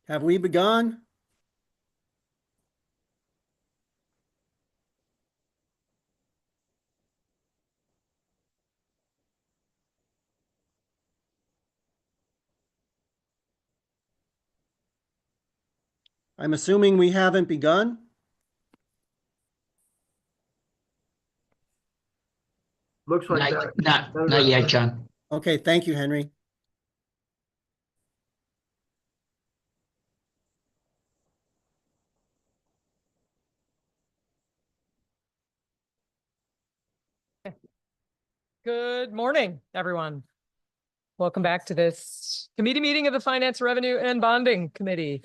Have we begun? I'm assuming we haven't begun. Looks like Not, that. not yet, John. Okay, thank you, Henry. Good morning, everyone. Welcome back to this committee meeting of the Finance, Revenue, and Bonding Committee.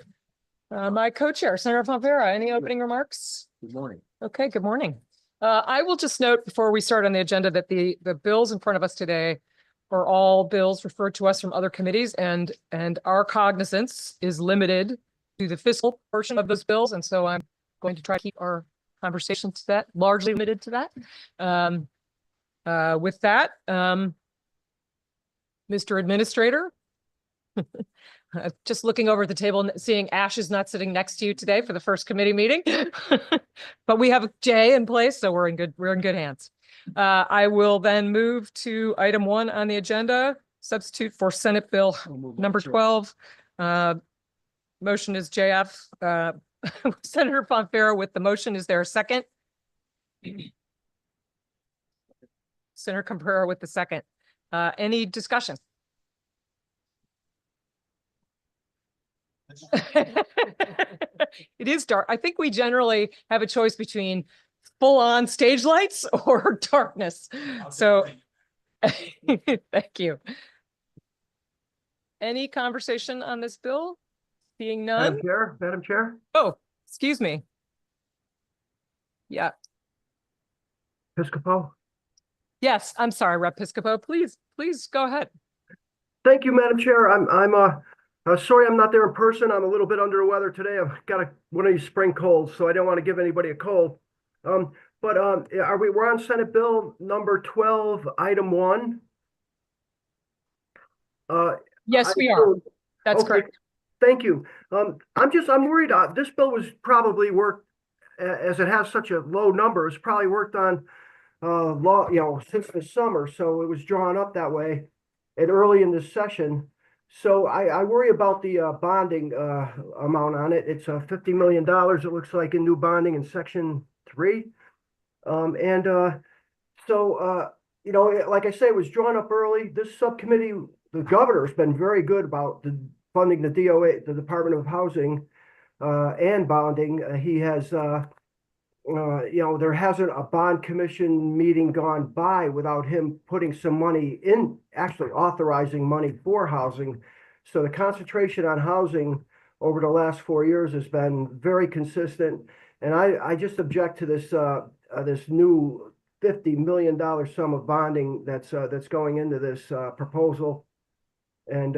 My co-chair, Senator Fonfara, any opening remarks? Good morning. Okay, good morning. I will just note before we start on the agenda that the bills in front of us today are all bills referred to us from other committees, and our cognizance is limited to the fiscal portion of those bills. And so I'm going to try to keep our conversation to that, largely limited to that. With that, Mr. Administrator, just looking over at the table and seeing Ash is not sitting next to you today for the first committee meeting, but we have Jay in place, so we're in good hands. I will then move to item 1 on the agenda, substitute for Senate Bill number 12. Motion is JF. Senator Fonfara with the motion. Is there a second? Senator Cabrera with the second. Any discussion? It is dark. I think we generally have a choice between full-on stage lights or darkness. So thank you. Any conversation on this bill? Seeing none? Madam Chair. Oh, excuse me. Yeah. Piscopo. Yes, I'm sorry, Rep. Piscopo. Please go ahead. Thank you, Madam Chair. I'm sorry I'm not there in person. I'm a little bit under the weather today. I've got one of these spring colds, so I don't want to give anybody a cold. We're on Senate Bill number 12, item 1. Yes, we are. That's okay. correct. Thank you. I'm worried. This bill was probably worked, as it has such a low number, it's probably worked on since the summer. So it was drawn up that way and early in this session. So I worry about the bonding amount on it. It's $50 million, it looks like, in new bonding in Section 3. Like I say, it was drawn up early. This subcommittee, the governor's been very good about funding the DOA, the Department of Housing, and bonding. He has, there hasn't a bond commission meeting gone by without him putting some money in, actually authorizing money for housing. So the concentration on housing over the last 4 years has been very consistent. And I just object to this new $50 million sum of bonding that's going into this proposal. And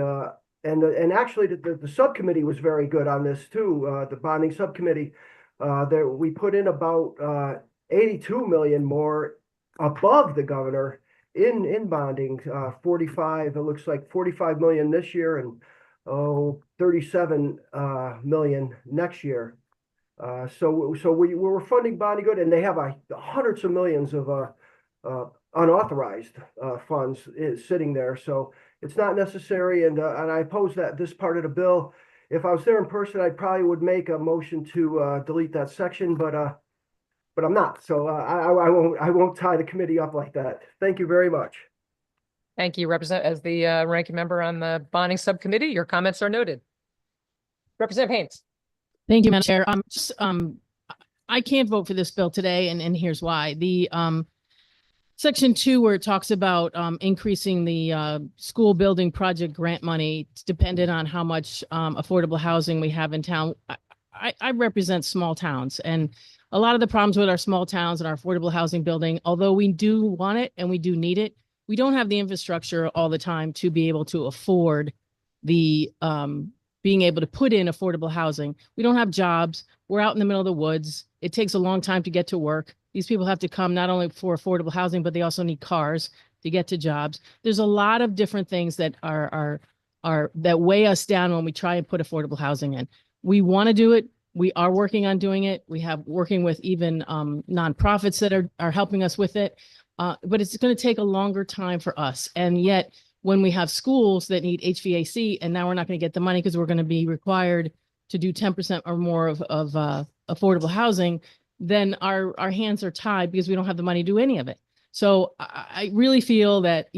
actually the subcommittee was very good on this too. The bonding subcommittee, we put in about 82 million more above the governor in bonding, 45, it looks like 45 million this year and 37 million next year. So we were funding bonding good, and they have hundreds of millions of unauthorized funds sitting there. So it's not necessary, and I oppose this part of the bill. If I was there in person, I probably would make a motion to delete that section, but I'm not. So I won't tie the committee up like that. Thank you very much. Thank you, as the ranking member on the bonding subcommittee. Your comments are noted. Representative Haynes. Thank you, Madam Chair. I can't vote for this bill today, and here's why. The Section 2, where it talks about increasing the school building project grant money, it's dependent on how much affordable housing we have in town. I represent small towns, and a lot of the problems with our small towns and our affordable housing building, although we do want it and we do need it, we don't have the infrastructure all the time to be able to afford the being able to put in affordable housing. We don't have jobs. We're out in the middle of the woods. It takes a long time to get to work. These people have to come not only for affordable housing, but they also need cars to get to jobs. There's a lot of different things that are that weigh us down when we try and put affordable housing in. We want to do it. We are working on doing it. We have working with even nonprofits that are helping us with it. But it's going to take a longer time for us. And yet when we have schools that need HVAC and now we're not going to get the money because we're going to be required to do 10% or more of affordable housing, then our hands are tied because we don't have the money to do any of it. So I really feel that,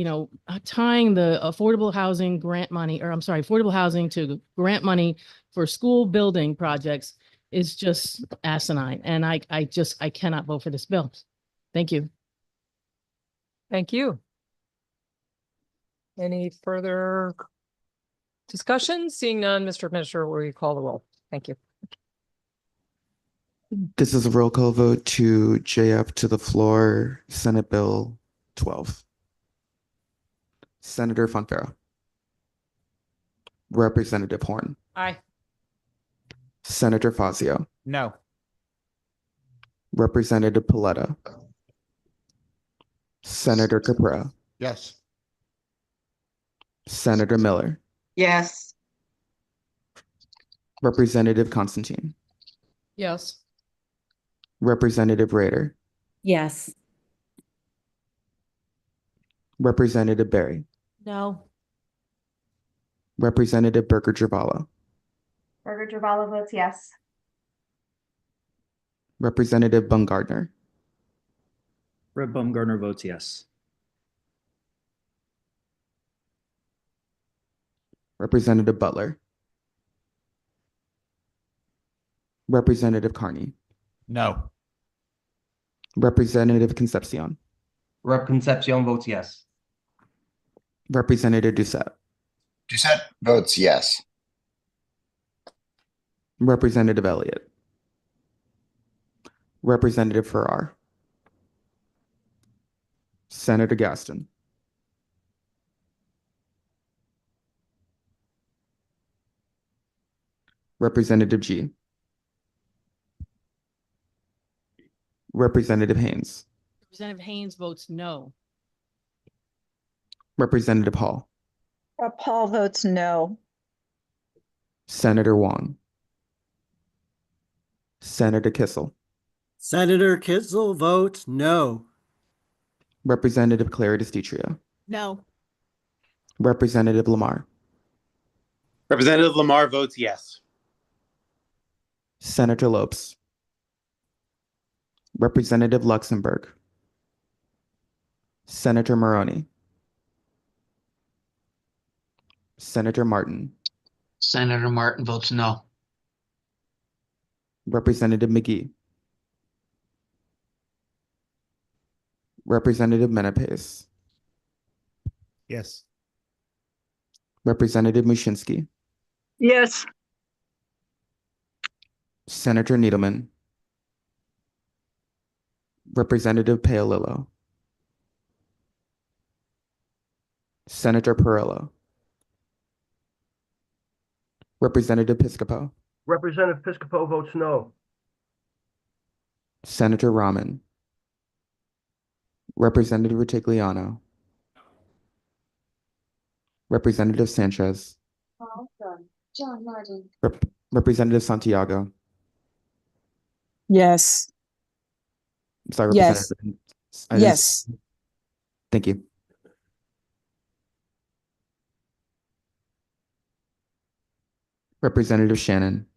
tying the affordable housing grant money, or I'm sorry, affordable housing to grant money for school building projects is just asinine. And I cannot vote for this bill. Thank you. Thank you. Any further discussion? Seeing none, Mr. Administrator, will you call the roll? Thank you. This is a roll call vote to JF to the floor, Senate Bill 12. Senator Fonfara. Representative Horn. Aye. Senator Fazio. No. Representative Paletta. Senator Caprera. Yes. Senator Miller. Yes. Representative Constantine. Yes. Representative Rader. Yes. Representative Barry. No. Representative Berger Javala. Berger Javala votes yes. Representative Bungardner. Red Baumgartner votes yes. Representative Butler. Representative Carney. No. Representative Concepcion. Rep. Concepcion votes yes. Representative Doucette. Doucette votes yes. Representative Elliott. Representative Farrar. Senator Gaston. Representative G. Representative Haynes. Representative Haynes votes no. Representative Hall. Paul votes no. Senator Wong. Senator Kissel. Senator Kissel votes no. Representative Clary DeStitria. No. Representative Lamar. Representative Lamar votes yes. Senator Lopes. Representative Luxembourg. Senator Maroney. Senator Martin. Senator Martin votes no. Representative McGee. Representative Menapace. Yes. Representative Mushinsky. Yes. Senator Needleman. Representative Paolillo. Senator Perillo. Representative Piscopo. Representative Piscopo votes no. Senator Rahman. Representative Rutigliano. Representative Sanchez. John Martin. Representative Santiago. Yes. Sorry, Yes. Representative. Yes. Thank you. Representative Shannon.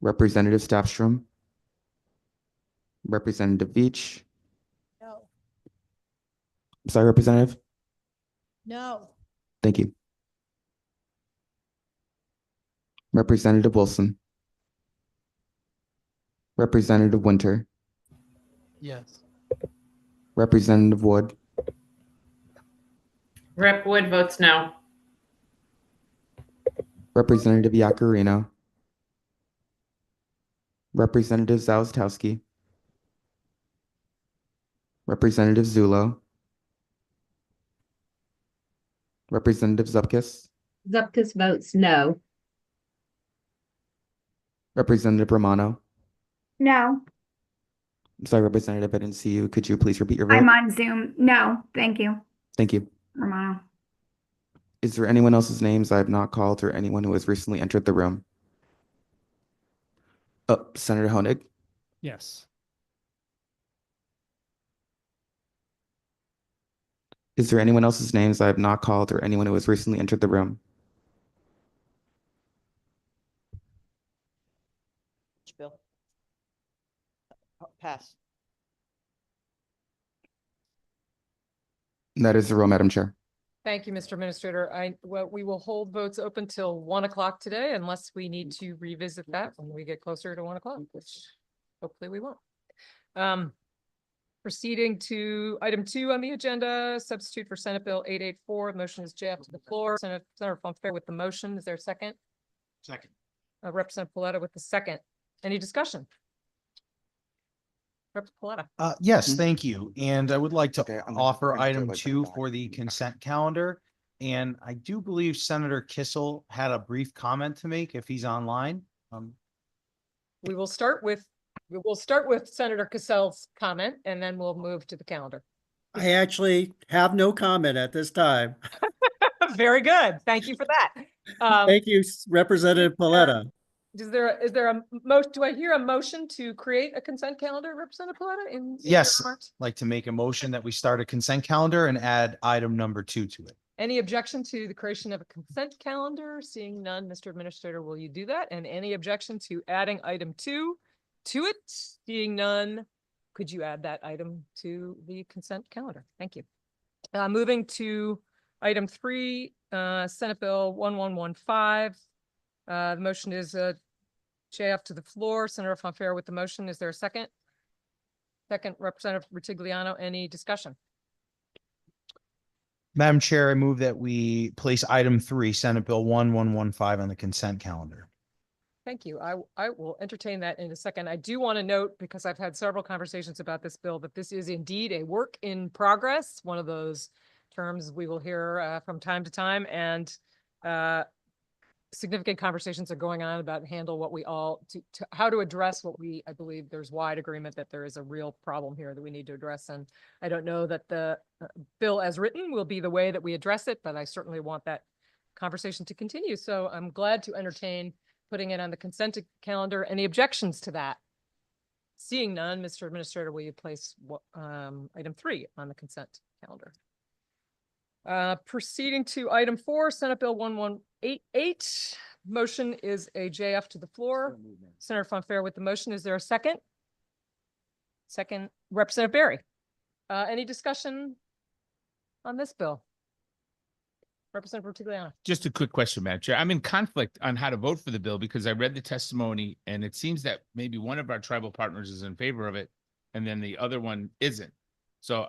Representative Staffstrom. Representative Veach. No. Sorry, Representative. No. Thank you. Representative Wilson. Representative Winter. Yes. Representative Wood. Rep. Wood votes no. Representative Yacarino. Representative Zalastowski. Representative Zulo. Representative Zupkis. Zupkis votes no. Representative Romano. No. I'm sorry, Representative, I didn't see you. Could you please repeat your vote? I'm on Zoom. No, thank you, Thank you. Romano. Is there anyone else's names I have not called or anyone who has recently entered the room? Senator Honig? Yes. Is there anyone else's names I have not called or anyone who has recently entered the room? Bill. Pass. That is the roll, Madam Chair. Thank you, Mr. Administrator. We will hold votes open till 1 o'clock today unless we need to revisit that when we get closer to 1 o'clock, which hopefully we won't. Proceeding to item 2 on the agenda, substitute for Senate Bill 884. Motion is JF to the floor. Senator Fonfair with the motion. Is there a second? Second. Representative Paletta with the second. Any discussion? Representative Paletta. Yes, thank you. And I would like to Okay, I'm gonna offer bring it to item like 2 back. for the consent calendar. And I do believe Senator Kissel had a brief comment to make if he's online. We will start with Senator Cassell's comment and then we'll move to the calendar. I actually have no comment at this time. Very good. Thank you for that. Thank you, Representative Paletta. Is there a do I hear a motion to create a consent calendar, Representative Paletta? In your Yes, remarks? like to make a motion that we start a consent calendar and add item number 2 to it. Any objection to the creation of a consent calendar? Seeing none, Mr. Administrator, will you do that? And any objection to adding item 2 to it? Seeing none, could you add that item to the consent calendar? Thank you. Moving to item 3, Senate Bill 1115. The motion is JF to the floor. Senator Fonfair with the motion. Is there a second? Second, Representative Rutigliano. Any discussion? Madam Chair, I move that we place item 3, Senate Bill 1115 on the consent calendar. Thank you. I will entertain that in a second. I do want to note, because I've had several conversations about this bill, that this is indeed a work in progress, one of those terms we will hear from time to time, and significant conversations are going on about how to address what I believe there's wide agreement that there is a real problem here that we need to address. And I don't know that the bill as written will be the way that we address it, but I certainly want that conversation to continue. So I'm glad to entertain putting it on the consent calendar. Any objections to that? Seeing none, Mr. Administrator, will you place item 3 on the consent calendar? Proceeding to item 4, Senate Bill 1188. Motion is a JF to the floor. Senator Fonfair with the motion. Is there a second? Second, Representative Berry. Any discussion on this bill? Representative Rutigliano. Just a quick question, Madam Chair. I'm in conflict on how to vote for the bill because I read the testimony and it seems that maybe one of our tribal partners is in favor of it and then the other one isn't. So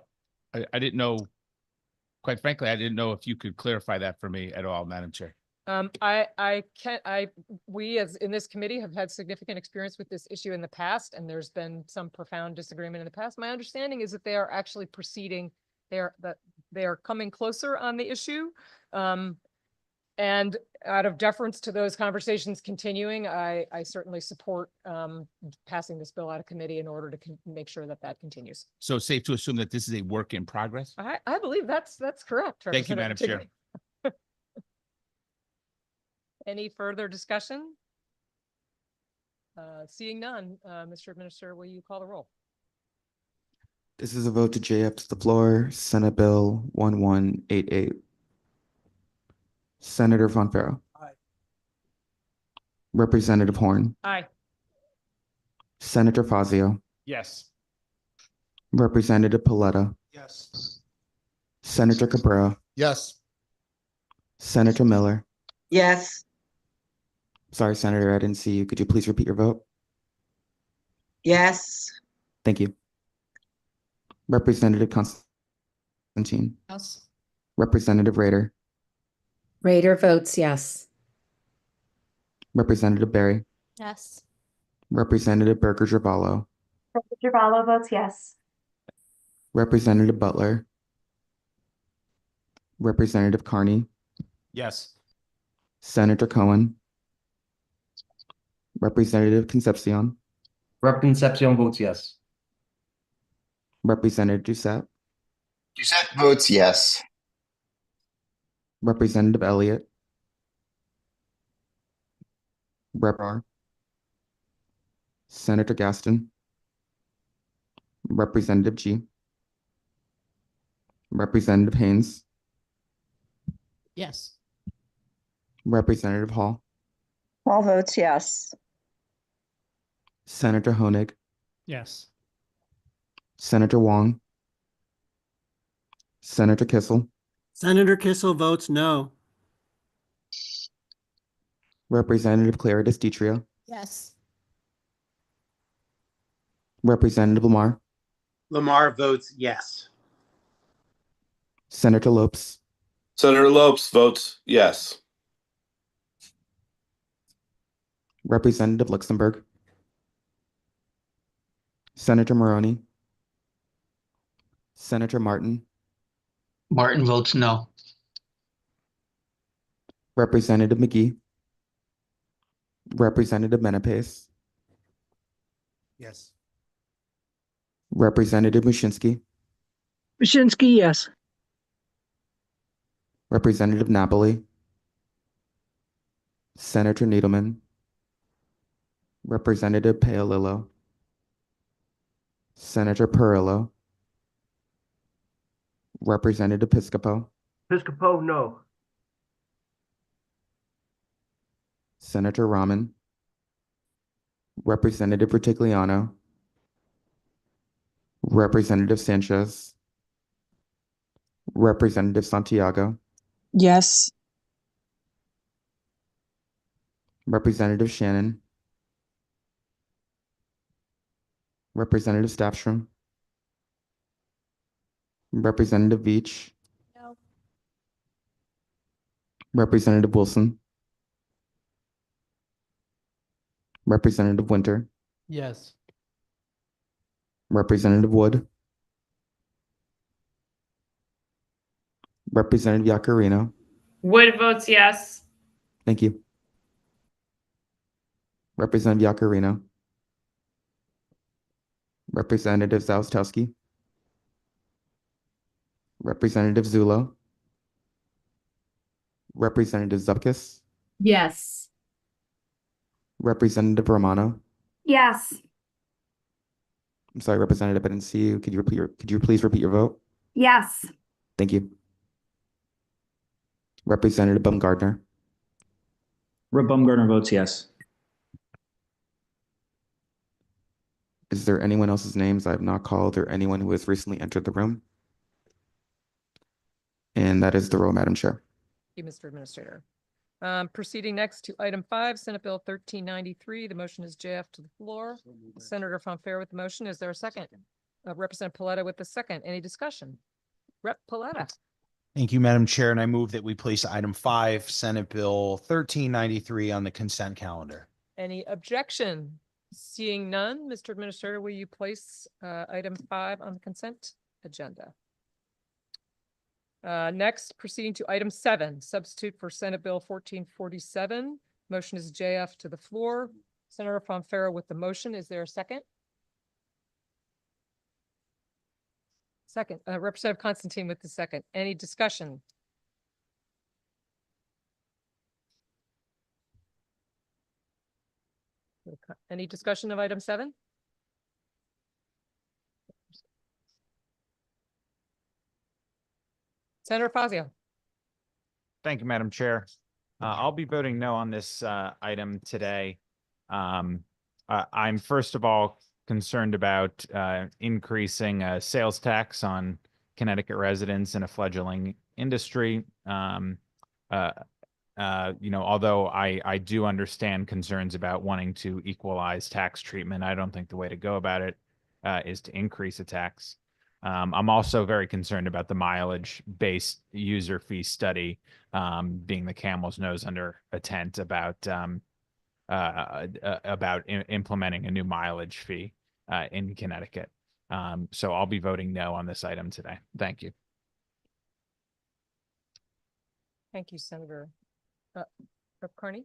I didn't know, quite frankly, I didn't know if you could clarify that for me at all, Madam Chair. We as in this committee have had significant experience with this issue in the past, and there's been some profound disagreement in the past. My understanding is that they are actually proceeding, they are coming closer on the issue. And out of deference to those conversations continuing, I certainly support passing this bill out of committee in order to make sure that that continues. So it's safe to assume that this is a work in progress? I believe that's correct. Thank you, Madam Chair. Any further discussion? Seeing none, Mr. Administrator, will you call the roll? This is a vote to JF to the floor. Senate Bill 1188. Senator Fonfair. Aye. Representative Horn. Aye. Senator Fazio. Yes. Representative Paletta. Yes. Senator Cabrera. Yes. Senator Miller. Yes. Sorry, Senator, I didn't see you. Could you please repeat your vote? Yes. Thank you. Representative Constantine. Yes. Representative Rader. Rader votes yes. Representative Berry. Yes. Representative Berger Gervalo. Gervalo votes yes. Representative Butler. Representative Carney. Yes. Senator Cohen. Representative Concepcion. Rep. Concepcion votes yes. Representative Doucette. Doucette votes yes. Representative Elliott, Rep. R. Senator Gaston, Representative G, Representative Haynes, Yes. Representative Hall, All votes yes. Senator Honig, Yes. Senator Wong, Senator Kissel, Senator Kissel votes no. Representative Claridis Ditrio, Yes. Representative Lamar, Lamar votes yes. Senator Lopes, Senator Lopes votes yes. Representative Luxembourg, Senator Maroney, Senator Martin, Martin votes no. Representative McGee, Representative Menapace, Yes. Representative Mushinsky, Mushinsky, yes. Representative Napoli, Senator Needleman, Representative Paolillo, Senator Perillo, Representative Piscopo, Piscopo, no. Senator Rahman, Representative Retigliano, Representative Sanchez, Representative Santiago, Yes. Representative Shannon, Representative Staffstrom, Representative Veach, No. Representative Wilson, Representative Winter, Yes. Representative Wood, Representative Yacarino. Wood votes yes. Thank you. Representative Yacarino, Representative Zaustowski, Representative Zulo, Representative Zupkis, Yes. Representative Romano. Yes. I'm sorry, Representative, I didn't see you. Could you please repeat your vote? Yes. Thank you. Representative Baumgardner, Rep. Baumgartner votes yes. is there anyone else's names I have not called or anyone who has recently entered the room? And that is the roll, Madam Chair. Thank you, Mr. Administrator. Proceeding next to item 5, Senate Bill 1393. The motion is JF to the floor. Senator Fonfara with the motion. Is there a second? Representative Paletta with the second. Any discussion? Rep. Paletta. Thank you, Madam Chair, and I move that we place item 5, Senate Bill 1393 on the consent calendar. Any objection? Seeing none, Mr. Administrator, will you place item 5 on the consent agenda? Next, proceeding to item 7, substitute for Senate Bill 1447. Motion is JF to the floor. Senator Fonfara with the motion. Is there a second? Second, Representative Constantine with the second. Any discussion? Any discussion of item 7? Senator Fazio. Thank you, Madam Chair. I'll be voting no on this item today. I'm first of all concerned about increasing sales tax on Connecticut residents in a fledgling industry. Although I do understand concerns about wanting to equalize tax treatment, I don't think the way to go about it is to increase a tax. I'm also very concerned about the mileage-based user fee study being the camel's nose under a tent about implementing a new mileage fee in Connecticut. So I'll be voting no on this item today. Thank you. Thank you, Senator. Rep. Carney.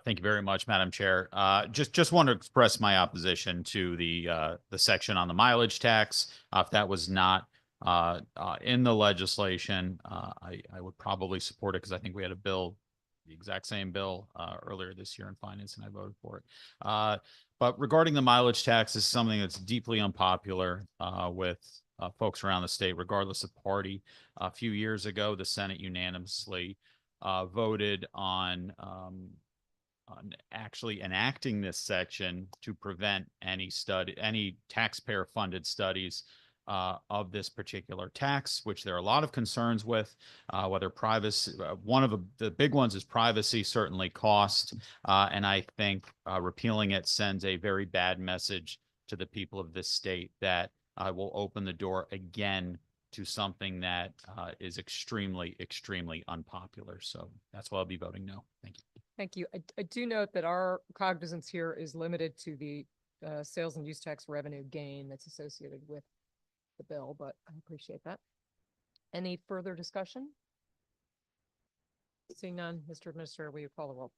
Thank you very much, Madam Chair. Just want to express my opposition to the section on the mileage tax. If that was not in the legislation. I would probably support it because I think we had a bill, the exact same bill earlier this year in finance, and I voted for it. But regarding the mileage tax, this is something that's deeply unpopular with folks around the state, regardless of party. A few years ago, the Senate unanimously voted on actually enacting this section to prevent any taxpayer-funded studies of this particular tax, which there are a lot of concerns with, whether privacy, one of the big ones is privacy, certainly cost. And I think repealing it sends a very bad message to the people of this state that will open the door again to something that is extremely, extremely unpopular. So that's why I'll be voting no. Thank you. Thank you. I do note that our cognizance here is limited to the sales and use tax revenue gain that's associated with the bill, but I appreciate that. Any further discussion? Seeing none, Mr. Administrator, will you call the roll?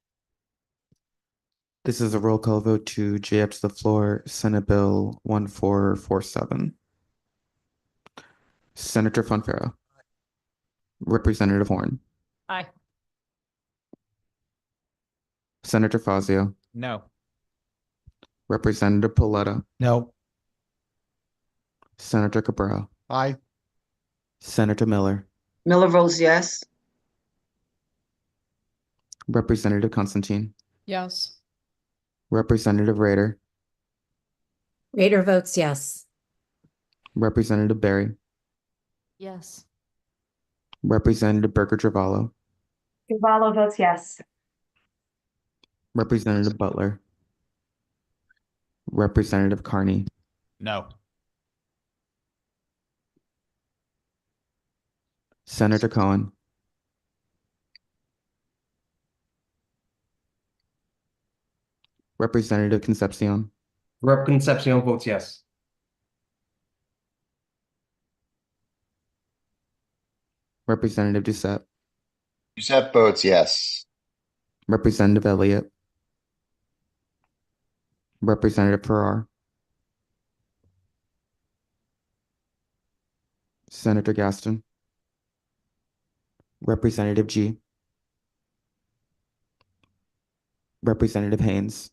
This is a roll call vote to J up to the floor, Senate Bill 1447. Senator Fonfero. Representative Horn. Aye. Senator Fazio. No. Representative Paletta. No. Senator Cabrera. Aye. Senator Miller. Miller votes yes. Representative Constantine. Yes. Representative Rader. Rader votes yes. Representative Barry. Yes. Representative Burger Travalo. Cavallo votes yes. Representative Butler. Representative Carney. No. Senator Cohen. Representative Concepcion. Rep. Concepcion votes yes. Representative Doucette. Doucette votes yes. Representative Elliott. Representative Farrar. Senator Gaston. Representative G. Representative Haynes.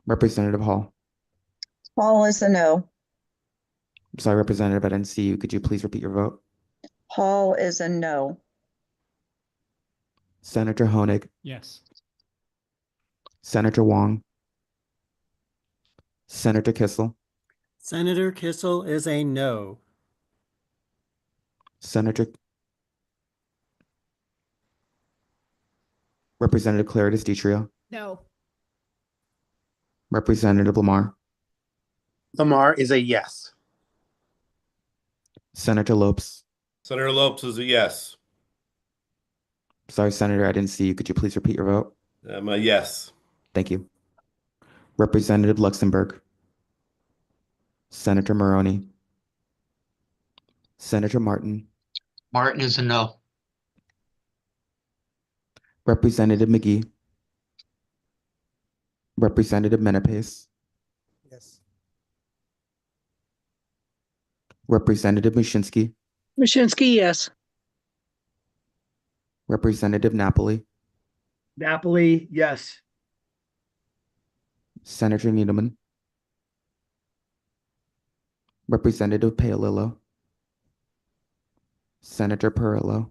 Representative Hall. Hall is a no. I'm sorry, Representative, I didn't see you. Could you please repeat your vote? Hall is a no. Senator Honig. Yes. Senator Wong. Senator Kissel. Senator Kissel is a no. Senator Representative Claridis DiTrio. No. Representative Lamar. Lamar is a yes. Senator Lopes. Senator Lopes is a yes. Sorry, Senator, I didn't see you. Could you please repeat your vote? I'm a yes. Thank you. Representative Luxembourg. Senator Maroney. Senator Martin. Martin is a no. Representative McGee. Representative Menapace. Yes. Representative Mushinsky. Mushinsky, yes. Representative Napoli. Napoli, yes. Senator Needleman. Representative Paolillo. Senator Perillo.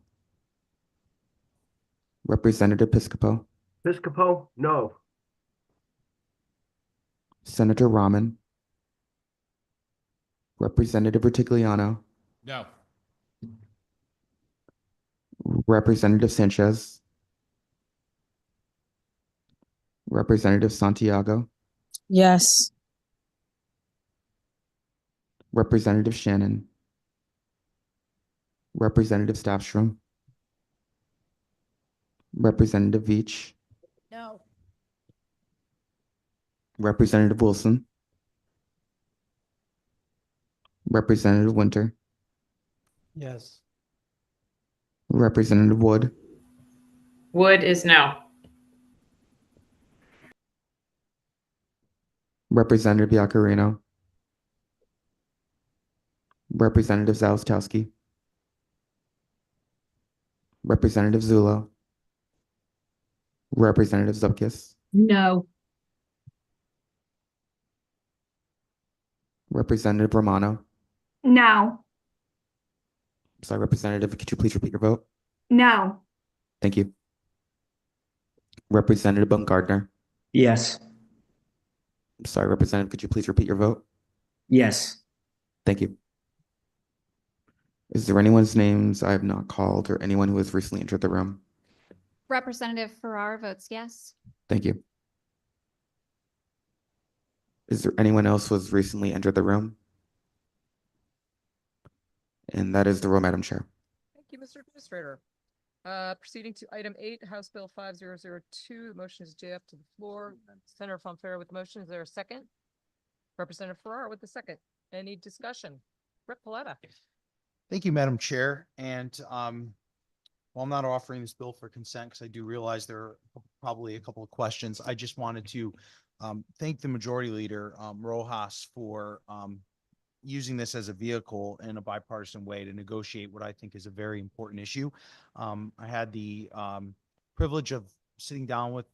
Representative Piscopo. Piscopo, no. Senator Rahman. Representative Rutigliano. No. Representative Sanchez. Representative Santiago. Yes. Representative Shannon. Representative Staffstrom. Representative Veach. No. Representative Wilson. Representative Winter. Yes. Representative Wood. Wood is no. Representative Yakarino. Representative Zalestowski. Representative Zulo. Representative Zupkis. No. Representative Romano. No. Sorry, Representative, could you please repeat your vote? No. Thank you. Representative Baumgardner. Yes. Sorry, Representative, could you please repeat your vote? Yes. Thank you. Is there anyone's names I have not called or anyone who has recently entered the room? Representative Farrar votes yes. Thank you. Is there anyone else who has recently entered the room? And that is the roll, Madam Chair. Thank you, Mr. Administrator. Proceeding to item 8, House Bill 5002. The motion is JF to the floor. Senator Fonfara with the motion. Is there a second? Representative Farrar with the second. Any discussion? Rep. Paletta. Thank you, Madam Chair. And while I'm not offering this bill for consent, because I do realize there are probably a couple of questions, I just wanted to thank the Majority Leader, Rojas, for using this as a vehicle in a bipartisan way to negotiate what I think is a very important issue. I had the privilege of sitting down with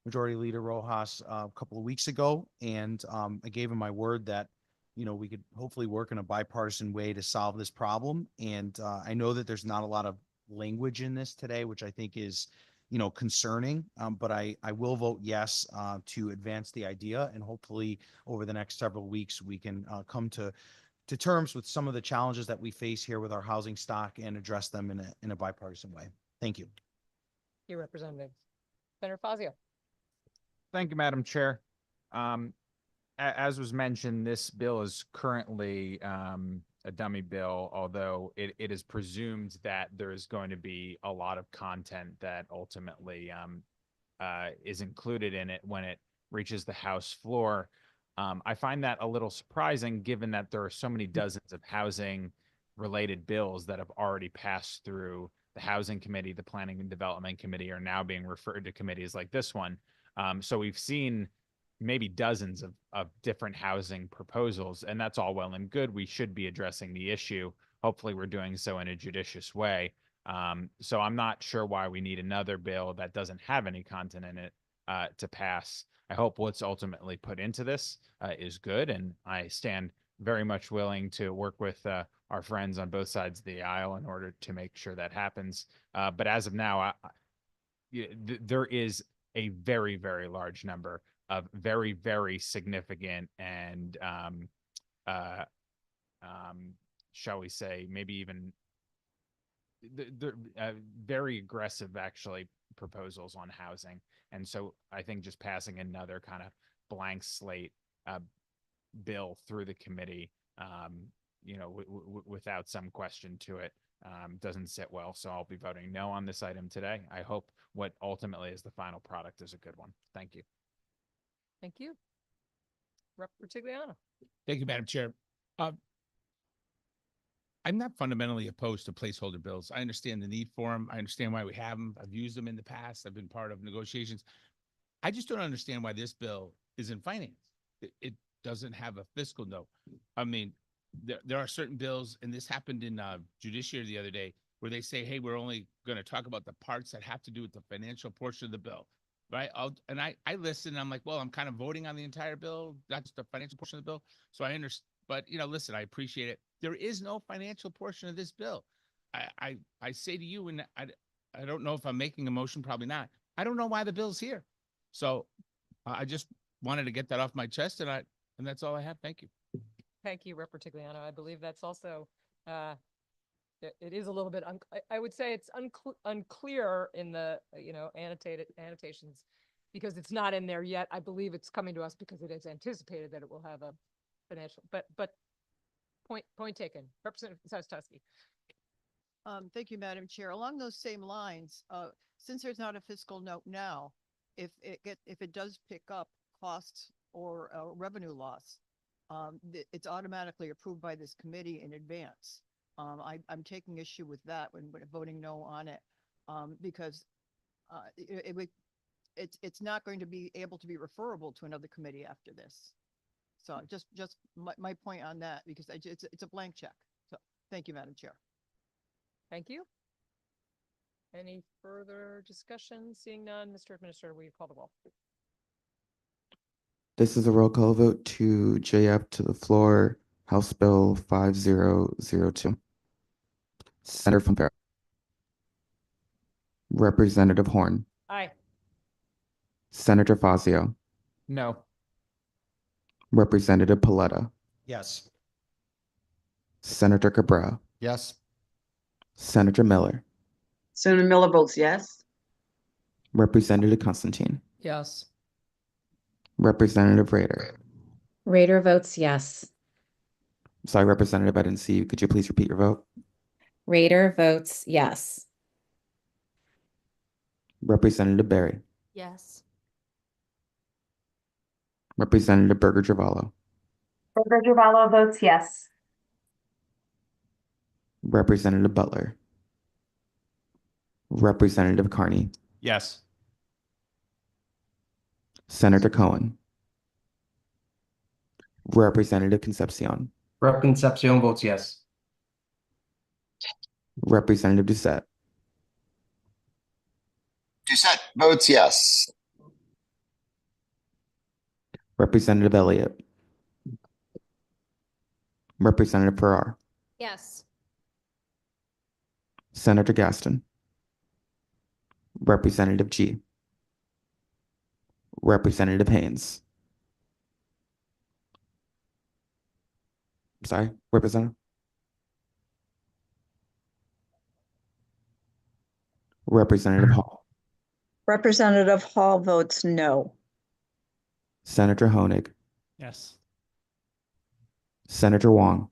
Majority Leader Rojas a couple of weeks ago, and I gave him my word that we could hopefully work in a bipartisan way to solve this problem. And I know that there's not a lot of language in this today, which I think is, concerning. But I will vote yes to advance the idea, and hopefully over the next several weeks we can come to terms with some of the challenges that we face here with our housing stock and address them in a bipartisan way. Thank you. Your representative. Senator Fazio. Thank you, Madam Chair. As was mentioned, this bill is currently a dummy bill, although it is presumed that there is going to be a lot of content that ultimately is included in it when it reaches the House floor. I find that a little surprising, given that there are so many dozens of housing-related bills that have already passed through the Housing Committee, the Planning and Development Committee, are now being referred to committees like this one. So we've seen maybe dozens of different housing proposals, and that's all well and good. We should be addressing the issue. Hopefully we're doing so in a judicious way. So I'm not sure why we need another bill that doesn't have any content in it to pass. I hope what's ultimately put into this is good, and I stand very much willing to work with our friends on both sides of the aisle in order to make sure that happens. But as of now, there is a very, very large number of very, very significant and shall we say, maybe even very aggressive, actually, proposals on housing. And so I think just passing another kind of blank slate bill through the committee, without some question to it, doesn't sit well. So I'll be voting no on this item today. I hope what ultimately is the final product is a good one. Thank you. Thank you. Rep. Rutigliano. Thank you, Madam Chair. I'm not fundamentally opposed to placeholder bills. I understand the need for them. I understand why we have them. I've used them in the past. I've been part of negotiations. I just don't understand why this bill is in finance. It doesn't have a fiscal note. I mean, there are certain bills, and this happened in Judiciary the other day, where they say, hey, we're only going to talk about the parts that have to do with the financial portion of the bill. Right. I listen and I'm like, well, I'm kind of voting on the entire bill, not just the financial portion of the bill. So I understand. But, listen, I appreciate it. There is no financial portion of this bill. I say to you, and I don't know if I'm making a motion, probably not. I don't know why the bill's here. So I just wanted to get that off my chest, and that's all I have. Thank you. Thank you, Rep. Rutigliano. I believe that's also it is a little bit, I would say it's unclear in the, annotations, because it's not in there yet. I believe it's coming to us because it is anticipated that it will have a financial, but point taken. Representative Zalestowski. Thank you, Madam Chair. Along those same lines, since there's not a fiscal note now, if it does pick up costs or revenue loss, it's automatically approved by this committee in advance. I'm taking issue with that when voting no on it, because it's not going to be able to be referable to another committee after this. So just my point on that, because it's a blank check. So thank you, Madam Chair. Thank you. Any further discussion? Seeing none, Mr. Administrator, will you call the roll? This is a roll call vote to JF to the floor, House Bill 5002. Senator from Farrell. Representative Horn. Aye. Senator Fazio. No. Representative Paletta. Yes. Senator Cabrera. Yes. Senator Miller. Senator Miller votes yes. Representative Constantine. Yes. Representative Rader. Rader votes yes. Sorry, Representative, I didn't see you. Could you please repeat your vote? Rader votes yes. Representative Barry. Yes. Representative Berger Javallo. Berger Javallo votes yes. Representative Butler. Representative Carney. Yes. Senator Cohen. Representative Concepcion. Rep. Concepcion votes yes. Representative Doucette. Doucette votes yes. Representative Elliott. Representative Farrar. Yes. Senator Gaston. Representative G. Representative Haynes. Sorry, Representative. Representative Hall. Representative Hall votes no. Senator Honig. Yes. Senator Wong.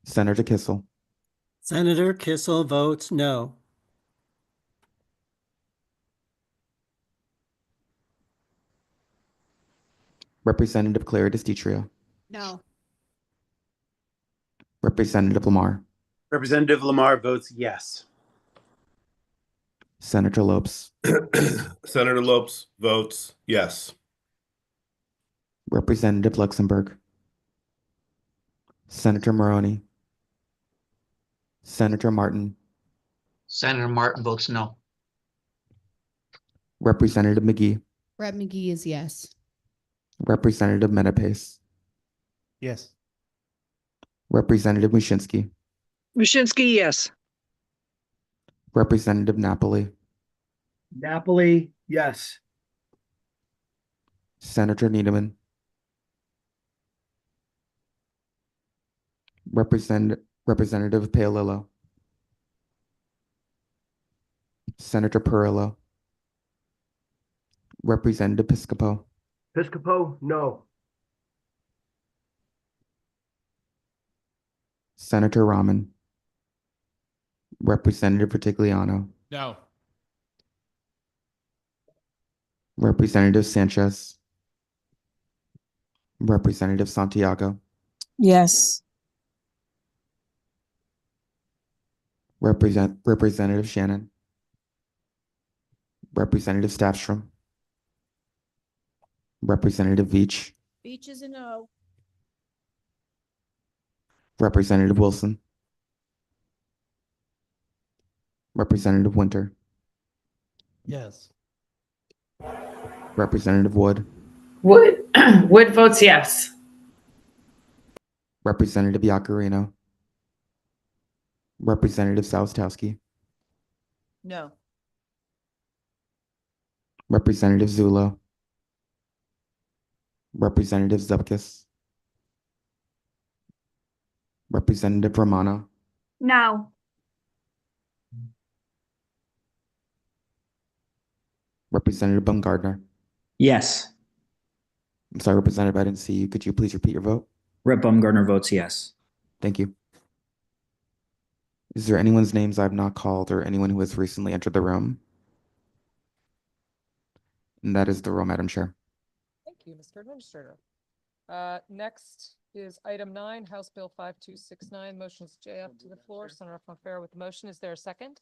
Senator Kissel. Senator Kissel votes no. Representative Clary DeStitrio. No. Representative Lamar. Representative Lamar votes yes. Senator Lopes. Senator Lopes votes yes. Representative Luxembourg. Senator Maroney. Senator Martin. Senator Martin votes no. Representative McGee. Rep. McGee is yes. Representative Menapace. Yes. Representative Mushinsky. Mushinsky, yes. Representative Napoli. Napoli, yes. Senator Needham. Representative Paolillo. Senator Perillo. Representative Piscopo. Piscopo, no. Senator Rahman. Representative Vertigliano. No. Representative Sanchez. Representative Santiago. Yes. Representative Shannon. Representative Staffstrom. Representative Veach. Beach is a no. Representative Wilson. Representative Winter. Yes. Representative Wood. Wood, Wood votes yes. Representative Yacarino. Representative Salztowski. No. Representative Zulo. Representative Zupkis. Representative Romano. No. Representative Baumgardner. Yes. I'm sorry, Representative, I didn't see you. Could you please repeat your vote? Rep. Baumgartner votes yes. Thank you. Is there anyone's names I've not called or anyone who has recently entered the room? And that is the roll, Madam Chair. Thank you, Mr. Administrator. Next is item 9, House Bill 5269. Motions JF to the floor. Senator Fanfare with the motion. Is there a second?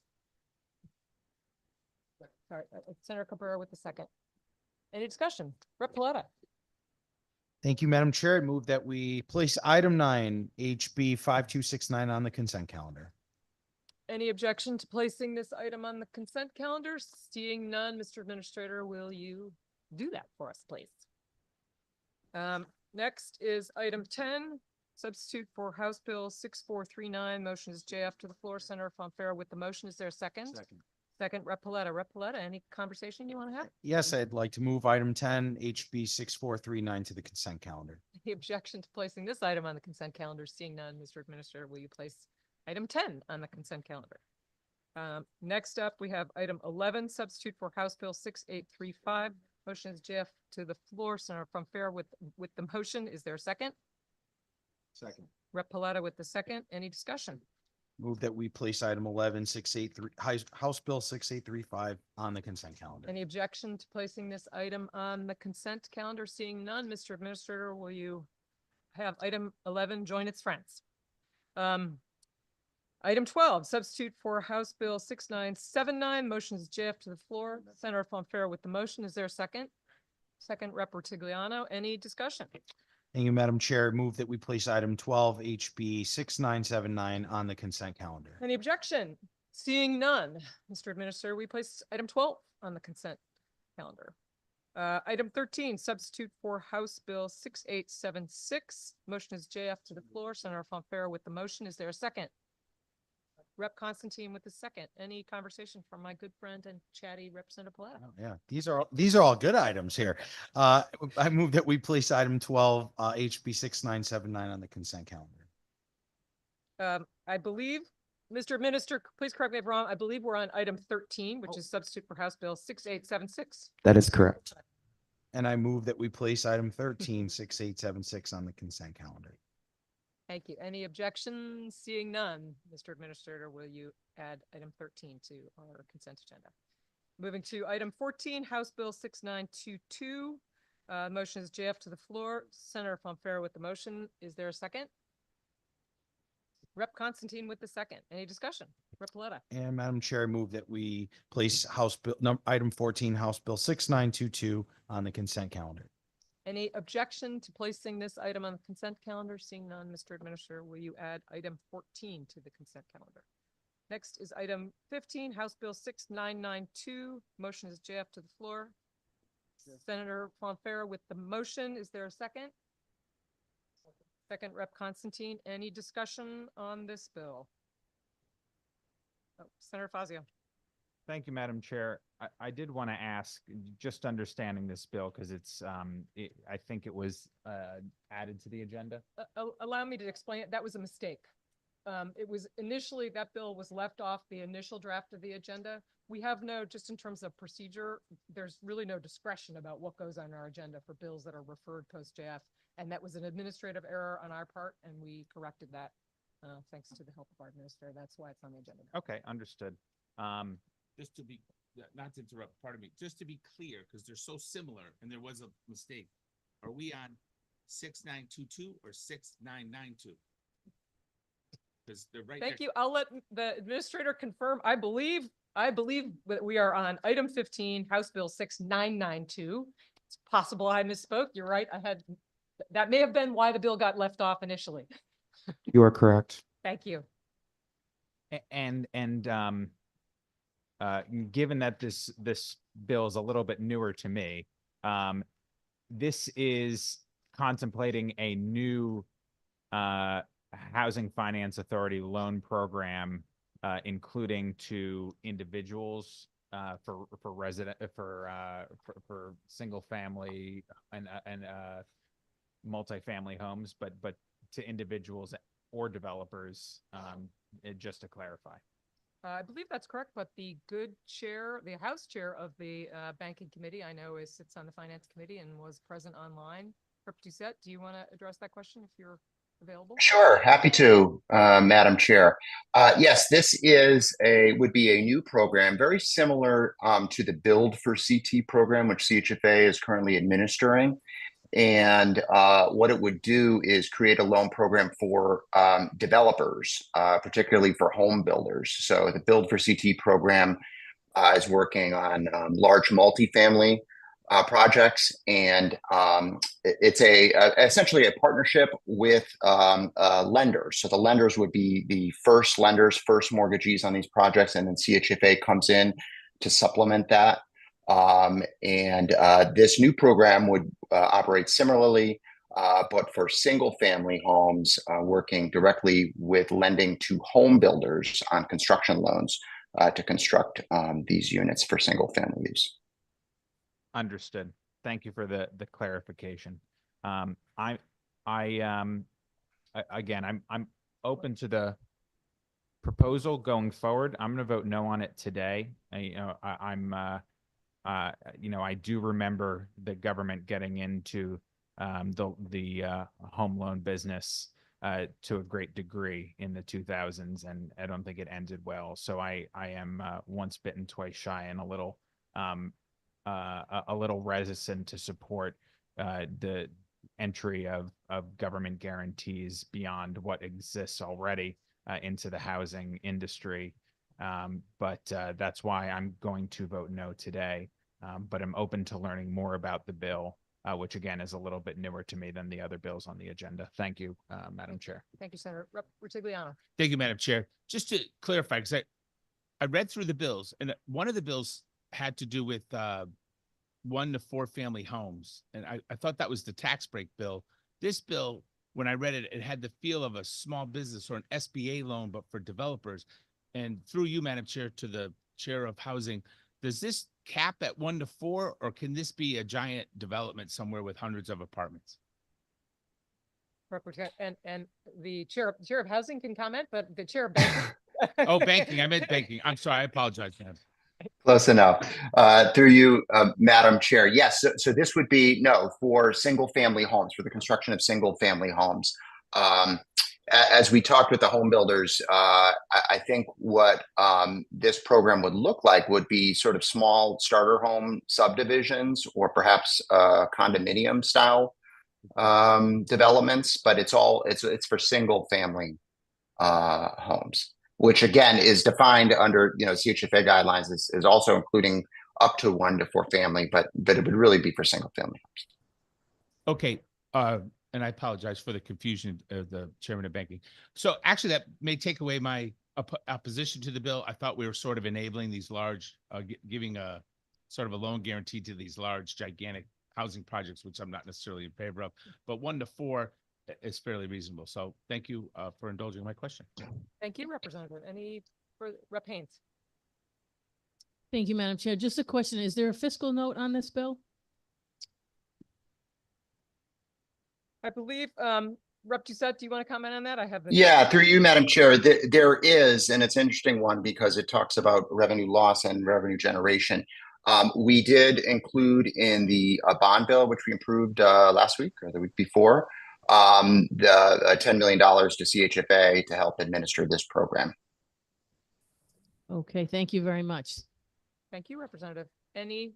Sorry, Senator Cabrera with the second. Any discussion? Rep. Paletta. Thank you, Madam Chair. I move that we place item 9, HB 5269 on the consent calendar. Any objection to placing this item on the consent calendar? Seeing none, Mr. Administrator, will you do that for us, please? Next is item 10, substitute for House Bill 6439. Motion is JF to the floor. Senator Fonfara with the motion. Is there a second? Second, Rep. Paletta. Rep. Paletta, any conversation you want to have? Yes, I'd like to move item 10, HB 6439 to the consent calendar. Any objection to placing this item on the consent calendar? Seeing none, Mr. Administrator, will you place item 10 on the consent calendar? Next up, we have item 11, substitute for House Bill 6835. Motion is JF to the floor. Senator Fonfara with the motion. Is there a second? Second. Rep. Paletta with the second. Any discussion? Move that we place item 11, 683, House Bill 6835 on the consent calendar. Any objection to placing this item on the consent calendar? Seeing none, Mr. Administrator, will you have item 11 join its friends? Item 12, substitute for House Bill 6979. Motion is JF to the floor. Senator Fonfara with the motion. Is there a second? Second, Rep. Ortigliano. Any discussion? Thank you, Madam Chair. Move that we place item 12, HB 6979 on the consent calendar. Any objection? Seeing none, Mr. Administrator, we place item 12 on the consent calendar. Item 13, substitute for House Bill 6876. Motion is JF to the floor. Senator Fonfara with the motion. Is there a second? Rep. Constantine with the second. Any conversation from my good friend and chatty Representative Paletta? Oh, yeah, these are all good items here. I move that we place item 12, HB 6979 on the consent calendar. I believe, Mr. Administrator, please correct me if I'm wrong. I believe we're on item 13, which is substitute for House Bill 6876. That is correct. And I move that we place item 13, 6876 on the consent calendar. Thank you. Any objections? Seeing none, Mr. Administrator, will you add item 13 to our consent agenda? Moving to item 14, House Bill 6922. Motion is JF to the floor. Senator Fonfara with the motion. Is there a second? Rep. Constantine with the second. Any discussion? Rep. Paletta. And Madam Chair, I move that we place House Bill, item 14, House Bill 6922 on the consent calendar. Any objection to placing this item on the consent calendar? Seeing none, Mr. Administrator, will you add item 14 to the consent calendar? Next is item 15, House Bill 6992. Motion is JF to the floor. Senator Fonfara with the motion. Is there a second? Second, Rep. Constantine. Any discussion on this bill? Oh, Senator Fazio. Thank you, Madam Chair. I did want to ask, just understanding this bill, because it's, I think it was added to the agenda. Allow me to explain it. That was a mistake. It was initially, that bill was left off the initial draft of the agenda. We have no, just in terms of procedure, there's really no discretion about what goes on our agenda for bills that are referred post-JF. And that was an administrative error on our part, and we corrected that thanks to the help of our administrator. That's why it's on the agenda. Okay, understood. Just to be, not to interrupt, pardon me, just to be clear, because they're so similar and there was a mistake. Are we on 6922 or 6992? Because they're right. Thank you. I'll let the administrator confirm. I believe that we are on item 15, House Bill 6992. It's possible I misspoke. You're right. That may have been why the bill got left off initially. You are correct. Thank you. Given that this bill is a little bit newer to me, this is contemplating a new Housing Finance Authority loan program, including to individuals for single family and multifamily homes, but to individuals or developers. Just to clarify. I believe that's correct, but the good chair, the House chair of the Banking Committee, I know sits on the Finance Committee and was present online. Rep. Doucette, do you want to address that question if you're available? Sure, happy to, Madam Chair. Yes, this would be a new program, very similar to the Build for CT program, which CHFA is currently administering. And what it would do is create a loan program for developers, particularly for home builders. So the Build for CT program is working on large multifamily projects, and it's essentially a partnership with lenders. So the lenders would be the first lenders, first mortgagees on these projects, and then CHFA comes in to supplement that. This new program would operate similarly, but for single family homes, working directly with lending to home builders on construction loans to construct these units for single family use. Understood. Thank you for the clarification. Again, I'm open to the proposal going forward. I'm going to vote no on it today. I do remember the government getting into the home loan business to a great degree in the 2000s, and I don't think it ended well. So I am once bitten, twice shy, and a little reticent to support the entry of government guarantees beyond what exists already into the housing industry. But that's why I'm going to vote no today. But I'm open to learning more about the bill, which again is a little bit newer to me than the other bills on the agenda. Thank you, Madam Chair. Thank you, Senator. Rep. Rutigliano. Thank you, Madam Chair. Just to clarify, because I read through the bills, and one of the bills had to do with 1 to 4 family homes. And I thought that was the tax break bill. This bill, when I read it, it had the feel of a small business or an SBA loan, but for developers. And through you, Madam Chair, to the Chair of Housing, does this cap at 1 to 4, or can this be a giant development somewhere with hundreds of apartments? And the chair of housing can comment, but the chair of banking. Oh, banking. I meant banking. I'm sorry. I apologize, ma'am. Close enough. Through you, Madam Chair. Yes. So this would be no for single family homes, for the construction of single family homes. As we talked with the home builders, I think what this program would look like would be sort of small starter home subdivisions, or perhaps condominium style developments. But it's for single family homes, which again is defined under CHFA guidelines is also including up to 1 to 4 family, but it would really be for single family homes. Okay. And I apologize for the confusion of the chairman of banking. So actually that may take away my opposition to the bill. I thought we were sort of enabling these large, giving a sort of a loan guarantee to these large, gigantic housing projects, which I'm not necessarily in favor of, but 1 to 4 is fairly reasonable. So thank you for indulging my question. Thank you, Representative. Any for Rep. Haynes? Thank you, Madam Chair. Just a question. Is there a fiscal note on this bill? I believe, Rep. Doucette, do you want to comment on that? I have the. Yeah, through you, Madam Chair, there is, and it's an interesting one because it talks about revenue loss and revenue generation. We did include in the bond bill, which we approved last week or the week before, the $10 million to CHFA to help administer this program. Okay, thank you very much. Thank you, Representative. Any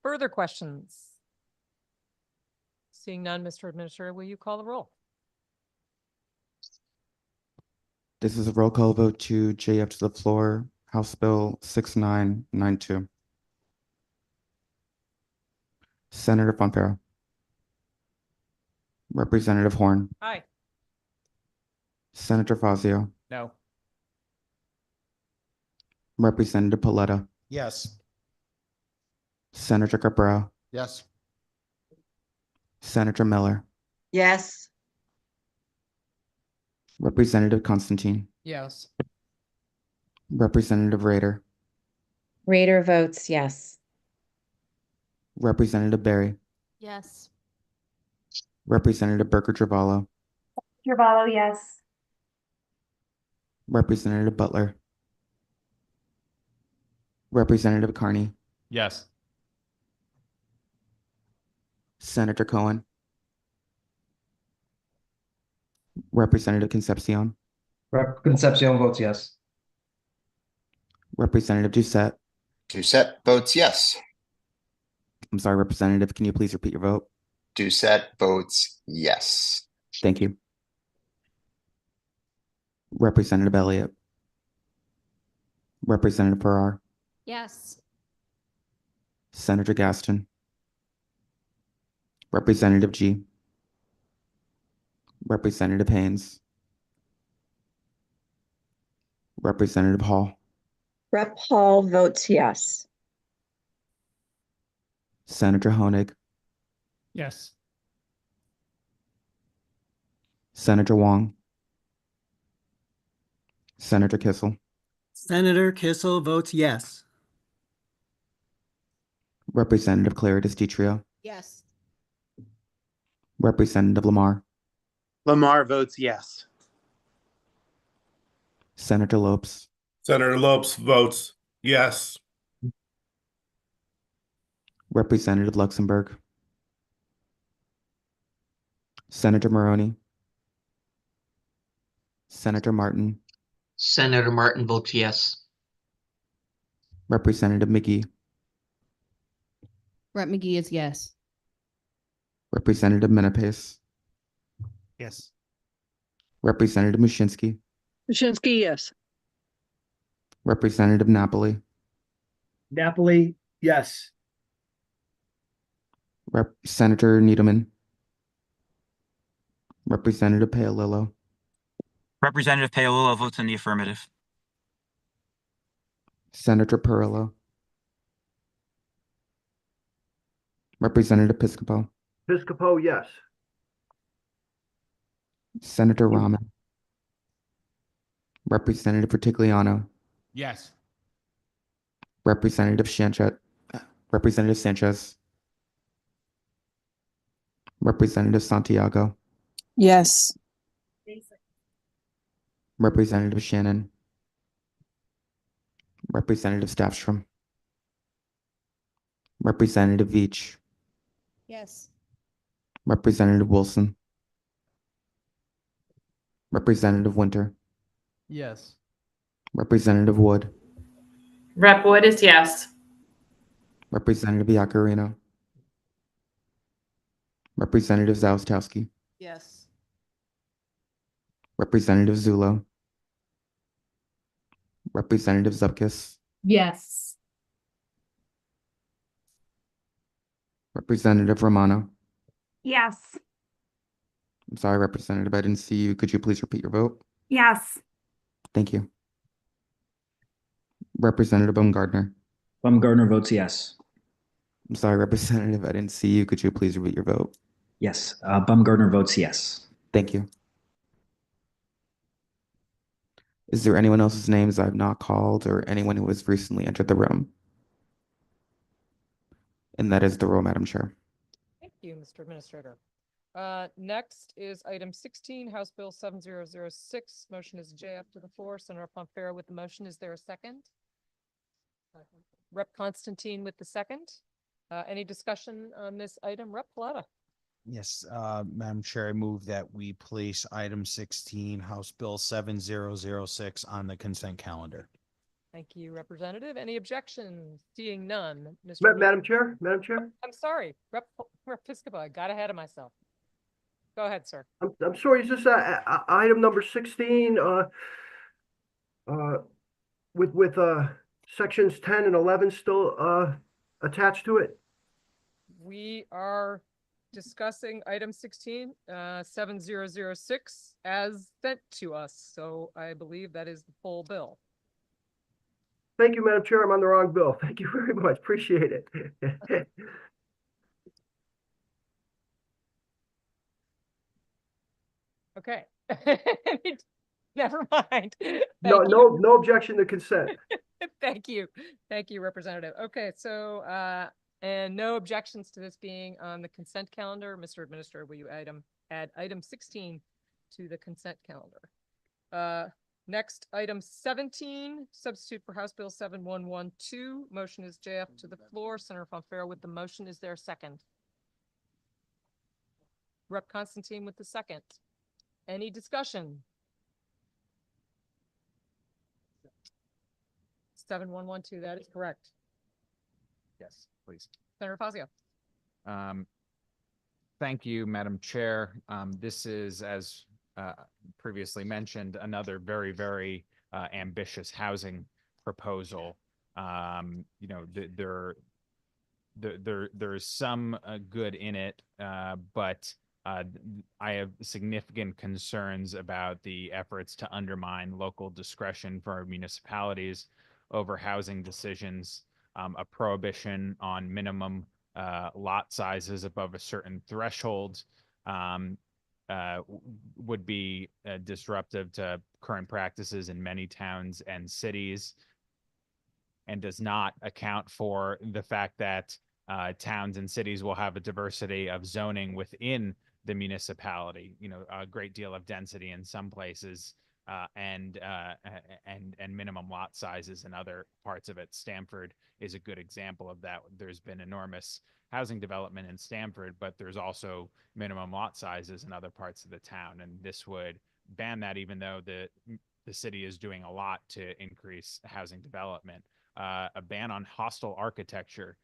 further questions? Seeing none, Mr. Administrator, will you call the roll? This is a roll call vote to JF to the floor, House Bill 6992. Senator Fonfara. Representative Horn. Aye. Senator Fazio. No. Representative Paletta. Yes. Senator Cabrera. Yes. Senator Miller. Yes. Representative Constantine. Yes. Representative Rader. Rader votes yes. Representative Berry. Yes. Representative Burger-Travallo. Travallo, yes. Representative Butler. Representative Carney. Yes. Senator Cohen. Representative Concepcion. Concepcion votes yes. Representative Doucette. Doucette votes yes. I'm sorry, Representative, can you please repeat your vote? Doucette votes yes. Thank you. Representative Elliott. Representative Farrar. Yes. Senator Gaston, Representative G, Representative Haynes, Representative Hall, Rep. Hall votes yes. Senator Honig, Yes. Senator Wong, Senator Kissel, Senator Kissel votes yes. Representative Claridis DiTrio, Yes. Representative Lamar, Lamar votes yes. Senator Lopes, Senator Lopes votes yes. Representative Luxembourg, Senator Maroney, Senator Martin, Senator Martin votes yes. Representative McGee, Rep. McGee is yes. Representative Menapace, Yes. Representative Mushinsky, Mushinsky, yes. Representative Napoli, Napoli, yes. Senator Needleman, Representative Paolillo, Representative Paolillo votes in the affirmative. Senator Perillo, Representative Piscopo, Piscopo, yes. Senator Rahman, Representative Retigliano, Yes. Representative Sanchez, Representative Santiago, Yes. Representative Shannon, Representative Staffstrom, Representative Veach, Yes. Representative Wilson, Representative Winter, Yes. Representative Wood, Rep. Wood is yes. Representative Iaccarino, Representative Zalastowski, Yes. Representative Zulo, Representative Zupkis, Yes. Representative Romano. Yes. I'm sorry, Representative, I didn't see you. Could you please repeat your vote? Yes. Thank you. Representative Baumgardner. Baumgardner votes yes. I'm sorry, Representative, I didn't see you. Could you please repeat your vote? Yes. Baumgardner votes yes. Thank you. Is there anyone else's names I've not called or anyone who has recently entered the room? And that is the roll, Madam Chair. Thank you, Mr. Administrator. Next is item 16, House Bill 7006. Motion is JF to the floor. Senator Pompeo with the motion. Is there a second? Rep. Constantine with the second. Any discussion on this item? Rep. Paletta. Yes, Madam Chair, I move that we place item 16, House Bill 7006 on the consent calendar. Thank you, Representative. Any objections? Seeing none. Mr. Madam Chair, Madam Chair, I'm sorry, Rep. Piscopo, I got ahead of myself. Go ahead, sir. I'm sorry, is this item number 16, with sections 10 and 11 still, attached to it? We are discussing item 16, 7006 as sent to us. So I believe that is the full bill. Thank you, Madam Chair, I'm on the wrong bill. Thank you very much, appreciate it. Okay. Never mind. No, Thank you. no objection to consent. Thank you. Thank you, Representative. Okay, so, and no objections to this being on the consent calendar. Mr. Administrator, will you add item 16 to the consent calendar? Next, item 17, substitute for House Bill 7112. Motion is JF to the floor. Senator Pompeo with the motion. Is there a second? Rep. Constantine with the second. Any discussion? 7112, that is correct. Yes, please. Senator Fazio. Thank you, Madam Chair. This is, as previously mentioned, another very, very ambitious housing proposal You know, there's some good in it, but I have significant concerns about the efforts to undermine local discretion for municipalities over housing decisions. A prohibition on minimum lot sizes above a certain threshold would be disruptive to current practices in many towns and cities, and does not account for the fact that towns and cities will have a diversity of zoning within the municipality. You know, a great deal of density in some places, and minimum lot sizes in other parts of it. Stamford is a good example of that. There's been enormous housing development in Stamford, but there's also minimum lot sizes in other parts of the town, and this would ban that, even though the city is doing a lot to increase housing development. A ban on hostile architecture.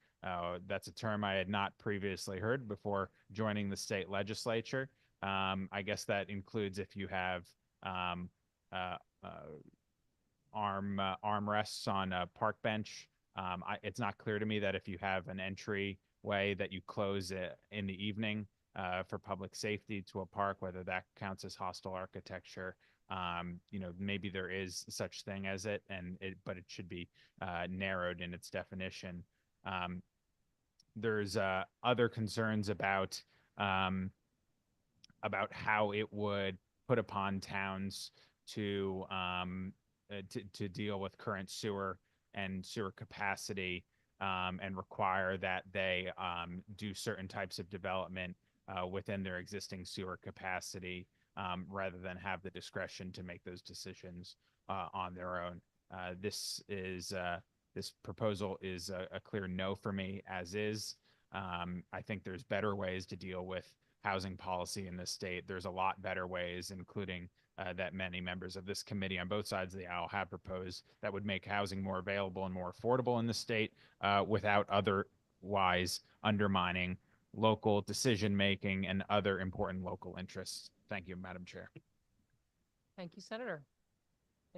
That's a term I had not previously heard before joining the state legislature. I guess that includes if you have armrests on a park bench. It's not clear to me that if you have an entryway that you close it in the evening for public safety to a park, whether that counts as hostile architecture. You know, maybe there is such thing as it, but it should be narrowed in its definition. There's other concerns about how it would put upon towns to deal with current sewer and sewer capacity, and require that they do certain types of development within their existing sewer capacity, rather than have the discretion to make those decisions on their own. This proposal is a clear no for me, as is. I think there's better ways to deal with housing policy in this state. There's a lot better ways, including that many members of this committee on both sides of the aisle have proposed, that would make housing more available and more affordable in the state, without otherwise undermining local decision-making and other important local interests. Thank you, Madam Chair. Thank you, Senator.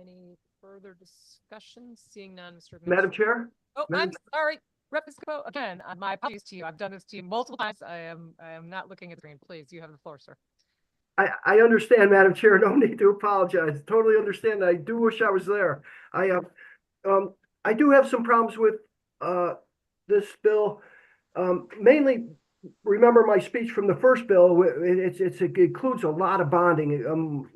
Any further discussion? Seeing none, Mr. Madam Administrator. Chair? Oh, Madam- I'm sorry. Rep. Piscopo, again, my apologies to you. I've done this to you multiple times. I am not looking at the screen. Please, you have the floor, sir. I understand, Madam Chair. No need to apologize. Totally understand. I do wish I was there. I do have some problems with this bill. Mainly, remember my speech from the first bill. It includes a lot of bonding.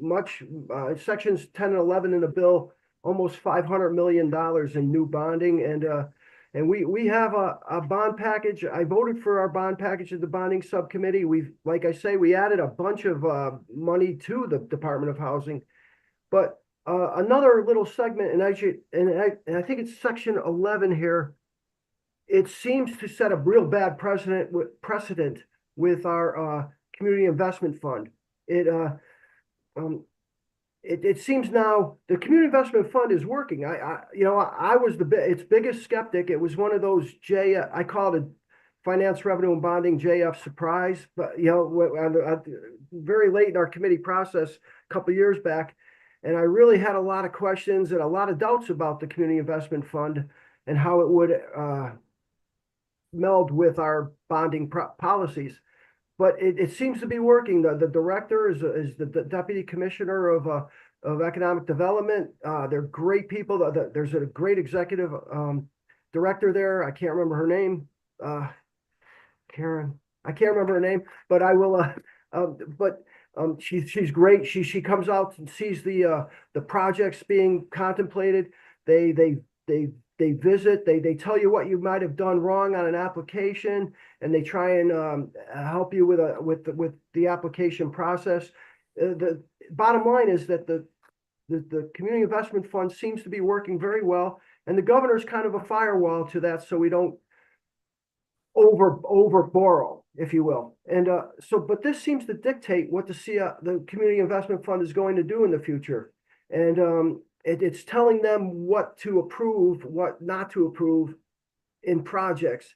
Sections 10 and 11 in the bill, almost $500 million in new bonding, and we have a bond package. I voted for our bond package at the bonding subcommittee. Like I say, we added a bunch of money to the Department of Housing, but another little segment, and I think it's section 11 here. It seems to set a real bad precedent with our community investment fund. It seems now the community investment fund is working. I was its biggest skeptic. It was one of those I call it a finance revenue and bonding JF surprise. But very late in our committee process a couple of years back, and I really had a lot of questions and a lot of doubts about the community investment fund and how it would meld with our bonding policies. But it seems to be working. The director is the deputy commissioner of economic development. They're great people. There's a great executive director there. I can't remember her name. Karen. I can't remember her name, but I will. She's great. She comes out and sees the projects being contemplated. They visit, they tell you what you might have done wrong on an application, and they try and help you with the application process. The bottom line is that the community investment fund seems to be working very well, and the governor's kind of a firewall to that, so we don't over borrow, if you will. And but this seems to dictate what the community investment fund is going to do in the future, and it's telling them what to approve, what not to approve in projects.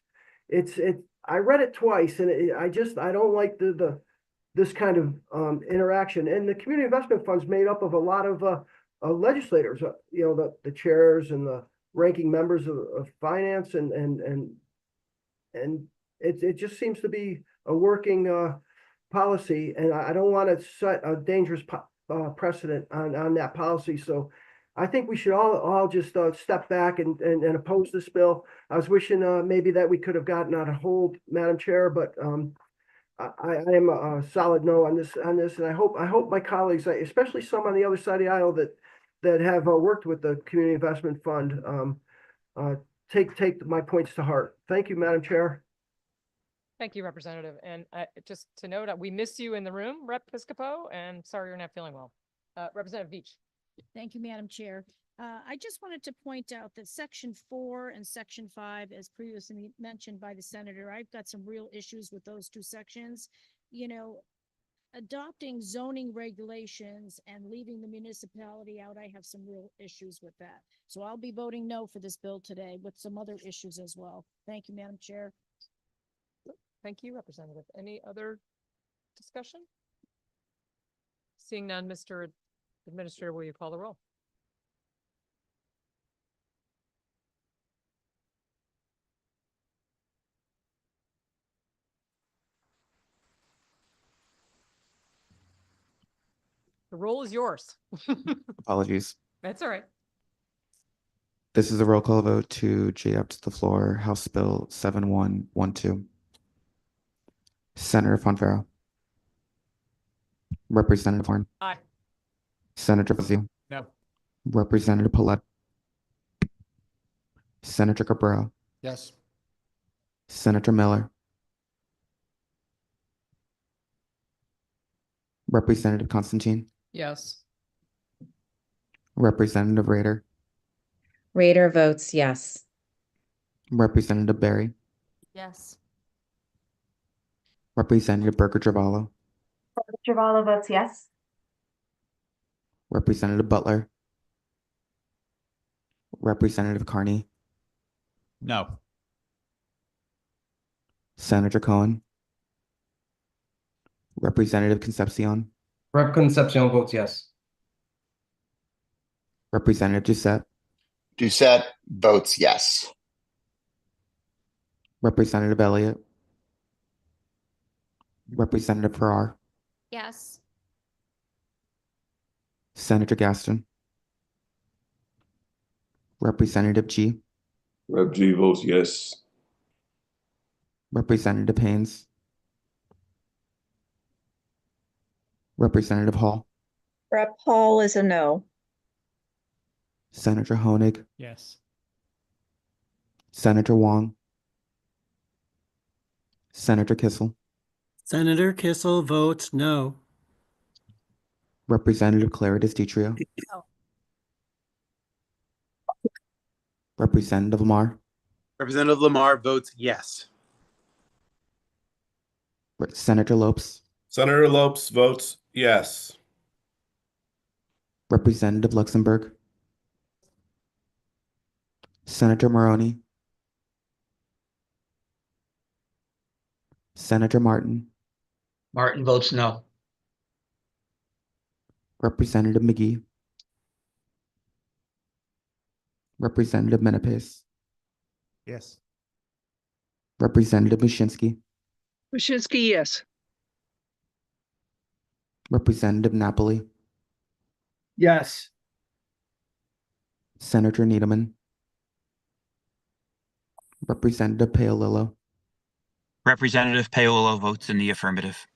I read it twice, and I don't like this kind of interaction. And the community investment fund's made up of a lot of legislators. The chairs and ranking members of finance and it just seems to be a working policy, and I don't want to set a dangerous precedent on that policy. So I think we should all just step back and oppose this bill. I was wishing maybe that we could have gotten on a hold, Madam Chair, but I am a solid no on this, and I hope my colleagues, especially some on the other side of the aisle that have worked with the Community Investment Fund, take my points to heart. Thank you, Madam Chair. Thank you, Representative. And just to note, we miss you in the room, Rep. Piscopo, and sorry you're not feeling well. Representative Veach. Thank you, Madam Chair. I just wanted to point out that Section 4 and Section 5, as previously mentioned by the Senator, I've got some real issues with those two sections. You know, adopting zoning regulations and leaving the municipality out, I have some real issues with that. So I'll be voting no for this bill today with some other issues as well. Thank you, Madam Chair. Thank you, Representative. Any other discussion? Seeing none, Mr. Administrator, will you call the roll? The roll is yours. Apologies. That's all right. This is a roll call vote to J up to the floor, House Bill 7112. Senator Fonfero. Representative Horn. Aye. Senator Fazio. No. Representative Paulette. Senator Cabrera. Yes. Senator Miller. Representative Constantine. Yes. Representative Rader. Rader votes yes. Representative Barry. Yes. Representative Burger Travallo. Travallo votes yes. Representative Butler. Representative Carney. No. Senator Cohen. Representative Concepcion. Rep. Concepcion votes yes. Representative Doucette. Doucette votes yes. Representative Elliott. Representative Farrar. Yes. Senator Gaston. Representative G. Rep. G votes yes. Representative Haynes. Representative Hall. Rep. Hall is a no. Senator Honig. Yes. Senator Wong. Senator Kissel. Senator Kissel votes no. Representative Claridis DiTrio. No. Representative Lamar. Representative Lamar votes yes. Senator Lopes. Senator Lopes votes yes. Representative Luxembourg. Senator Maroney. Senator Martin. Martin votes no. Representative McGee. Representative Menapace. Yes. Representative Mushinsky. Mushinsky, yes. Representative Napoli. Yes. Senator Needleman. Representative Paolillo. Representative Paolo votes in the affirmative.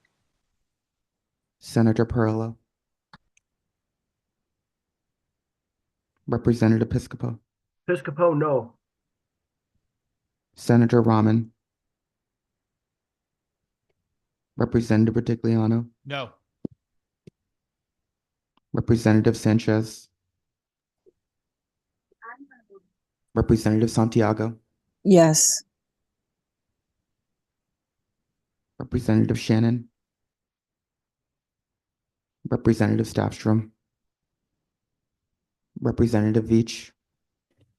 Senator Perillo. Representative Piscopo. Piscopo, no. Senator Rahman. Representative Retigliano. No. Representative Sanchez. Representative Santiago. Yes. Representative Shannon. Representative Staffstrom. Representative Veach.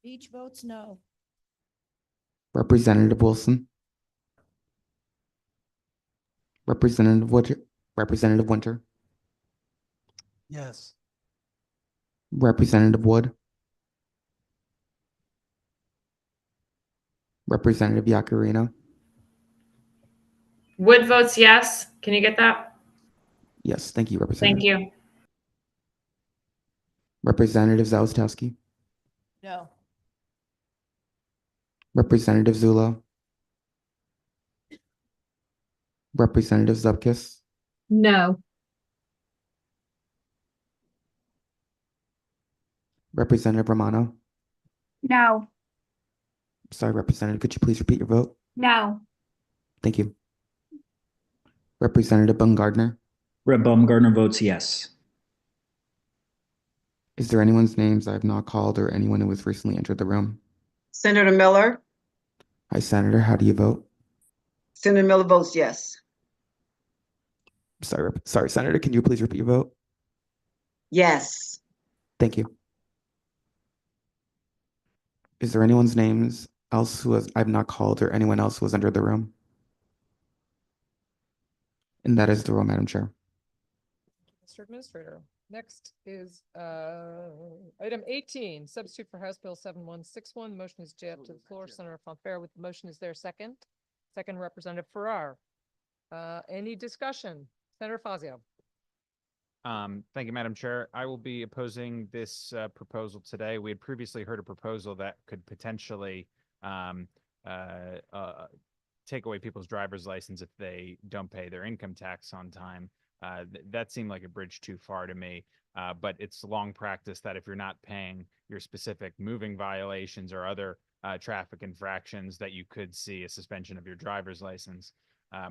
Veach votes no. Representative Wilson. Representative Winter. Representative Winter. Yes. Representative Wood. Representative Yakarino. Wood votes yes. Can you get that? Yes, thank you, Thank Representative. you. Representative Zalestowski. No. Representative Zulo. Representative Zupkis. No. Representative Romano. No. Sorry, Representative, could you please repeat your vote? No. Thank you. Representative Baumgardner. Rep. Baumgardner votes yes. Is there anyone's names I have not called or anyone who has recently entered the room? Senator Miller. Hi, Senator. How do you vote? Senator Miller votes yes. Sorry, Senator. Can you please repeat your vote? Yes. Thank you. Is there anyone's names else who has I've not called or anyone else who has entered the room? And that is the roll, Madam Chair. Mr. Administrator, next is item 18, substitute for House Bill 7161. The motion is J up to the floor. Senator Fonfair with the motion. Is there a second? Second, Representative Farrar. Any discussion? Senator Fazio. Thank you, Madam Chair. I will be opposing this proposal today. We had previously heard a proposal that could potentially take away people's driver's license if they don't pay their income tax on time. That seemed like a bridge too far to me, but it's long practice that if you're not paying your specific moving violations or other traffic infractions, that you could see a suspension of your driver's license.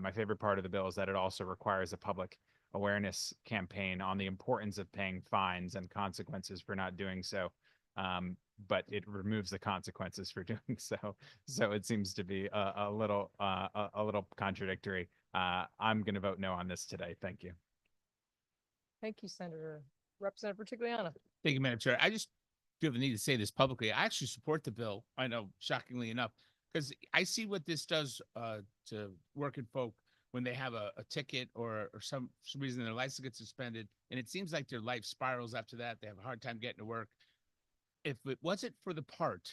My favorite part of the bill is that it also requires a public awareness campaign on the importance of paying fines and consequences for not doing so. But it removes the consequences for doing so. So it seems to be a little contradictory. I'm going to vote no on this today. Thank you. Thank you, Senator. Representative Bertigliano. Thank you, Madam Chair. I just feel the need to say this publicly. I actually support the bill. I know, shockingly enough, because I see what this does to working folk when they have a ticket or some reason their license gets suspended, and it seems like their life spirals after that. They have a hard time getting to work. If it wasn't for the part,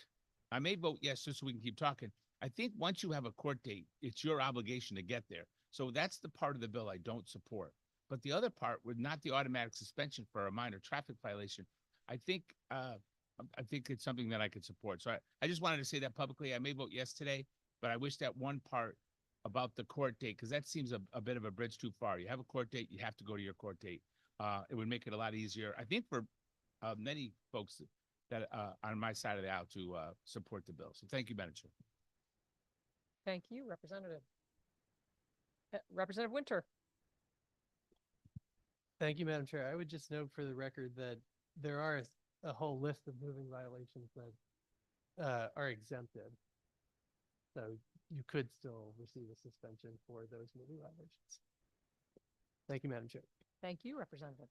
I may vote yes just so we can keep talking. I think once you have a court date, it's your obligation to get there. So that's the part of the bill I don't support. But the other part would not the automatic suspension for a minor traffic violation. I think it's something that I could support. So I just wanted to say that publicly. I may vote yes today, but I wish that one part about the court date, because that seems a bit of a bridge too far. You have a court date, you have to go to your court date. It would make it a lot easier, I think, for many folks that are on my side of the aisle to support the bill. So thank you, Madam Chair. Thank you, Representative. Representative Winter. Thank you, Madam Chair. I would just note for the record that there are a whole list of moving violations that are exempted. So you could still receive a suspension for those moving violations. Thank you, Madam Chair. Thank you, Representative.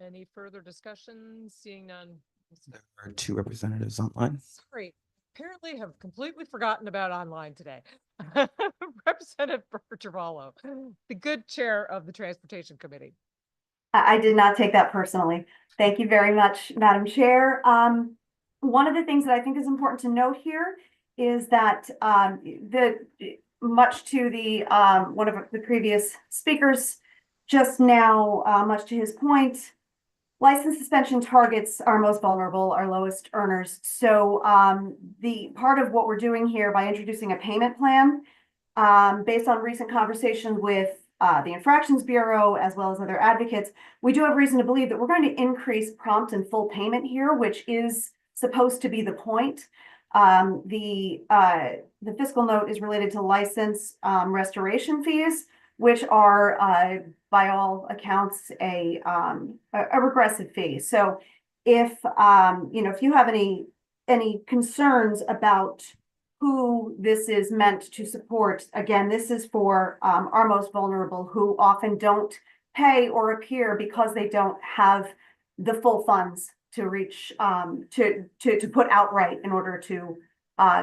Any further discussion? Seeing none. There are two representatives online. Sorry, apparently have completely forgotten about online today. Representative Bergervallo, the good chair of the Transportation Committee. I did not take that personally. Thank you very much, Madam Chair. One of the things that I think is important to note here is that much to the one of the previous speakers just now, much to his point, license suspension targets our most vulnerable, our lowest earners. So the part of what we're doing here by introducing a payment plan, based on recent conversations with the Infractions Bureau, as well as other advocates, we do have reason to believe that we're going to increase prompt and full payment here, which is supposed to be the point. The fiscal note is related to license restoration fees, which are by all accounts a regressive fee. So if if you have any concerns about who this is meant to support, again, this is for our most vulnerable, who often don't pay or appear because they don't have the full funds to reach to put outright in order to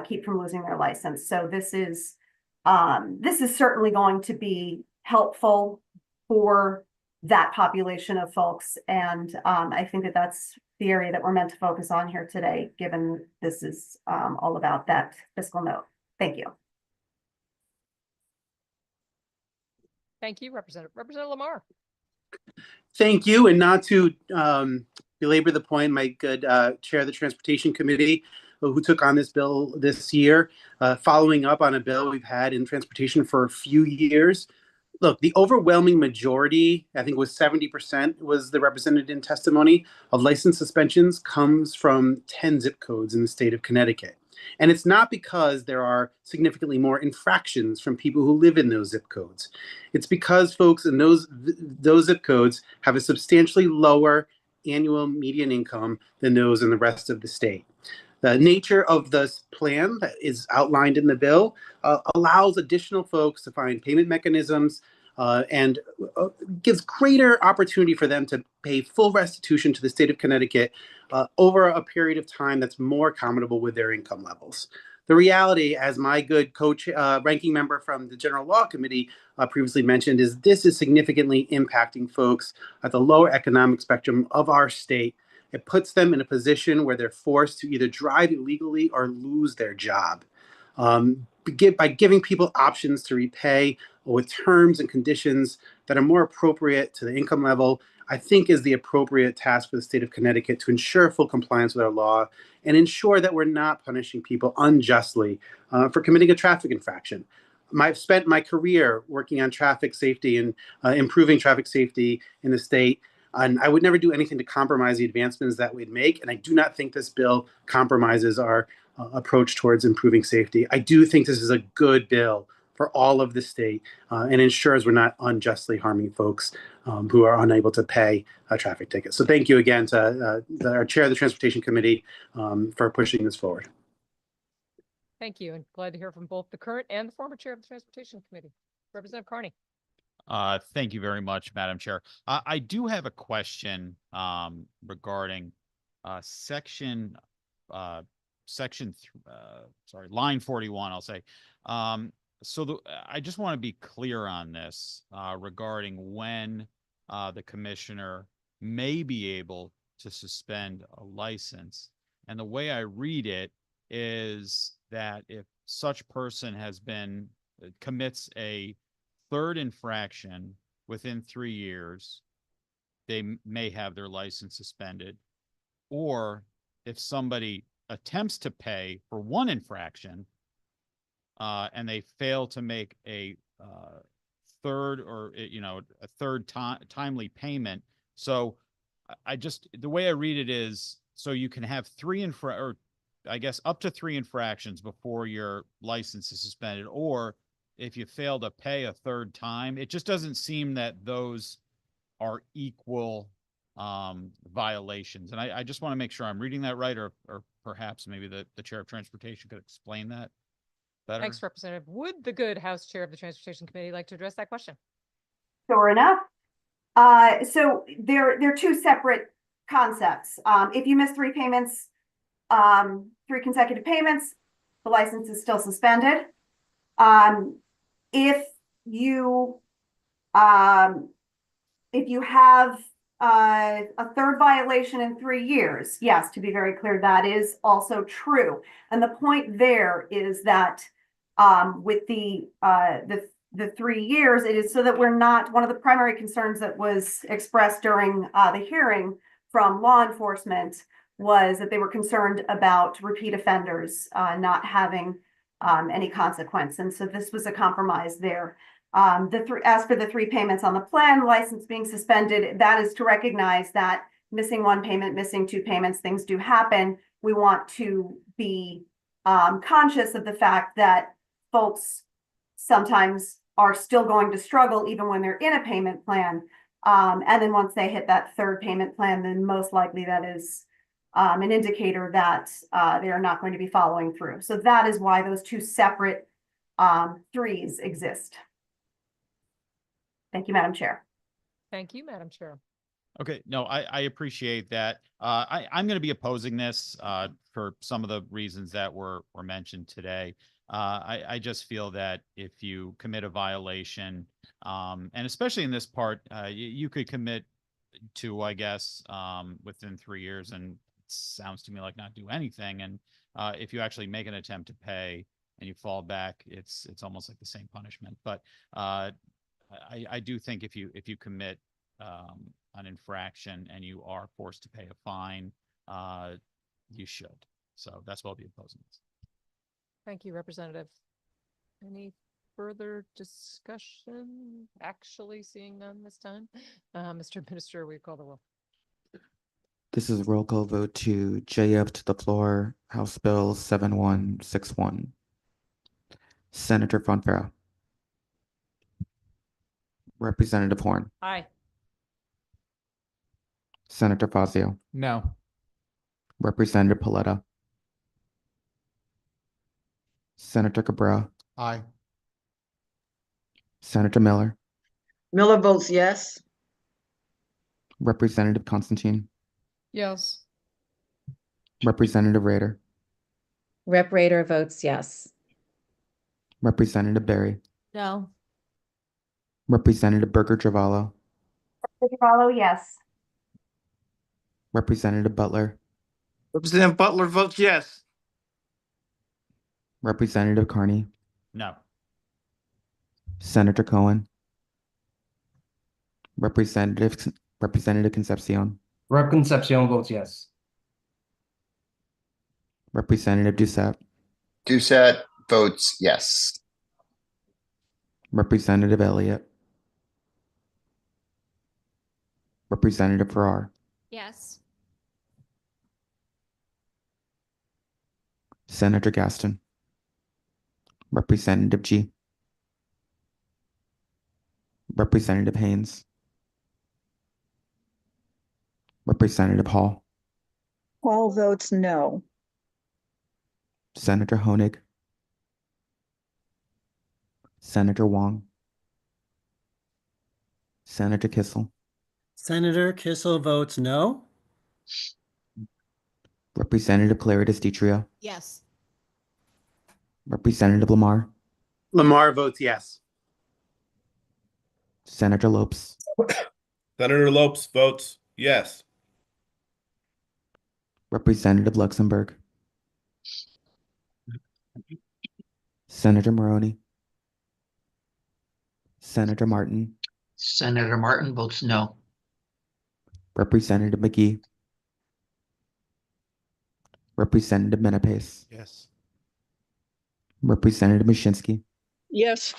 keep from losing their license. So this is certainly going to be helpful for that population of folks. And I think that that's the area that we're meant to focus on here today, given this is all about that fiscal note. Thank you. Thank you, Representative Lamar. Thank you. And not to belabor the point, my good chair of the Transportation Committee, who took on this bill this year, following up on a bill we've had in transportation for a few years. Look, the overwhelming majority, I think it was 70%, was the represented in testimony of license suspensions comes from 10 zip codes in the state of Connecticut. And it's not because there are significantly more infractions from people who live in those zip codes. It's because folks in those zip codes have a substantially lower annual median income than those in the rest of the state. The nature of this plan that is outlined in the bill allows additional folks to find payment mechanisms and gives greater opportunity for them to pay full restitution to the state of Connecticut over a period of time that's more accommodable with their income levels. The reality, as my good ranking member from the General Law Committee previously mentioned, is this is significantly impacting folks at the lower economic spectrum of our state. It puts them in a position where they're forced to either drive illegally or lose their job. By giving people options to repay with terms and conditions that are more appropriate to the income level, I think is the appropriate task for the state of Connecticut to ensure full compliance with our law and ensure that we're not punishing people unjustly for committing a traffic infraction. I've spent my career working on traffic safety and improving traffic safety in the state. And I would never do anything to compromise the advancements that we'd make. And I do not think this bill compromises our approach towards improving safety. I do think this is a good bill for all of the state and ensures we're not unjustly harming folks who are unable to pay a traffic ticket. So thank you again to our chair of the Transportation Committee for pushing this forward. Thank you, and glad to hear from both the current and the former chair of the Transportation Committee. Representative Carney. Thank you very much, Madam Chair. I do have a question regarding line 41, I'll say. I just want to be clear on this regarding when the commissioner may be able to suspend a license. And the way I read it is that if such person commits a third infraction within 3 years, they may have their license suspended. Or if somebody attempts to pay for one infraction and they fail to make a timely payment. So the way I read it is, so you can have up to 3 infractions before your license is suspended, or if you fail to pay a third time. It just doesn't seem that those are equal violations. And I just want to make sure I'm reading that right, or perhaps maybe the chair of transportation could explain that better. Thanks, Representative. Would the good House chair of the Transportation Committee like to address that question? Sure enough. So they're two separate concepts. If you miss 3 payments, 3 consecutive payments, the license is still suspended. If you have a third violation in 3 years, yes, to be very clear, that is also true. And the point there is that with the 3 years, it is so that we're not, one of the primary concerns that was expressed during the hearing from law enforcement was that they were concerned about repeat offenders not having any consequence. And so this was a compromise there. As for the 3 payments on the plan, license being suspended, that is to recognize that missing 1 payment, missing 2 payments, things do happen. We want to be conscious of the fact that folks sometimes are still going to struggle even when they're in a payment plan. And then once they hit that 3rd payment plan, then most likely that is an indicator that they are not going to be following through. So that is why those 2 separate 3s exist. Thank you, Madam Chair. Thank you, Madam Chair. Okay, no, I appreciate that. I'm going to be opposing this for some of the reasons that were mentioned today. I just feel that if you commit a violation, and especially in this part, you could commit to, I guess, within 3 years, and it sounds to me like not do anything. And if you actually make an attempt to pay and you fall back, it's almost like the same punishment. But I do think if you commit an infraction and you are forced to pay a fine, you should. So that's what I'll be opposing this. Thank you, Representative. Any further discussion? Actually seeing none this time. Mr. Minister, we call the roll. This is a roll call vote to JF to the floor, House Bill 7161. Senator Fonfara. Representative Horn. Aye. Senator Fazio. No. Representative Paletta. Senator Cabrera. Aye. Senator Miller. Miller votes yes. Representative Constantine. Yes. Representative Rader. Rep Rader votes yes. Representative Berry. No. Representative Berger Travallo. Follow, yes. Representative Butler. Representative Butler votes yes. Representative Carney. No. Senator Cohen. Representative Concepcion. Rep Concepcion votes yes. Representative Doucette. Doucette votes yes. Representative Elliott. Representative Farrar. Yes. Senator Gaston. Representative G. Representative Haynes. Representative Hall. Hall votes no. Senator Honig. Senator Wong. Senator Kissel. Senator Kissel votes no. Representative Claridis DiTrio. Yes. Representative Lamar. Lamar votes yes. Senator Lopes. Senator Lopes votes yes. Representative Luxembourg. Senator Maroney. Senator Martin. Senator Martin votes no. Representative McGee. Representative Menapace. Yes. Representative Mushinsky. Yes.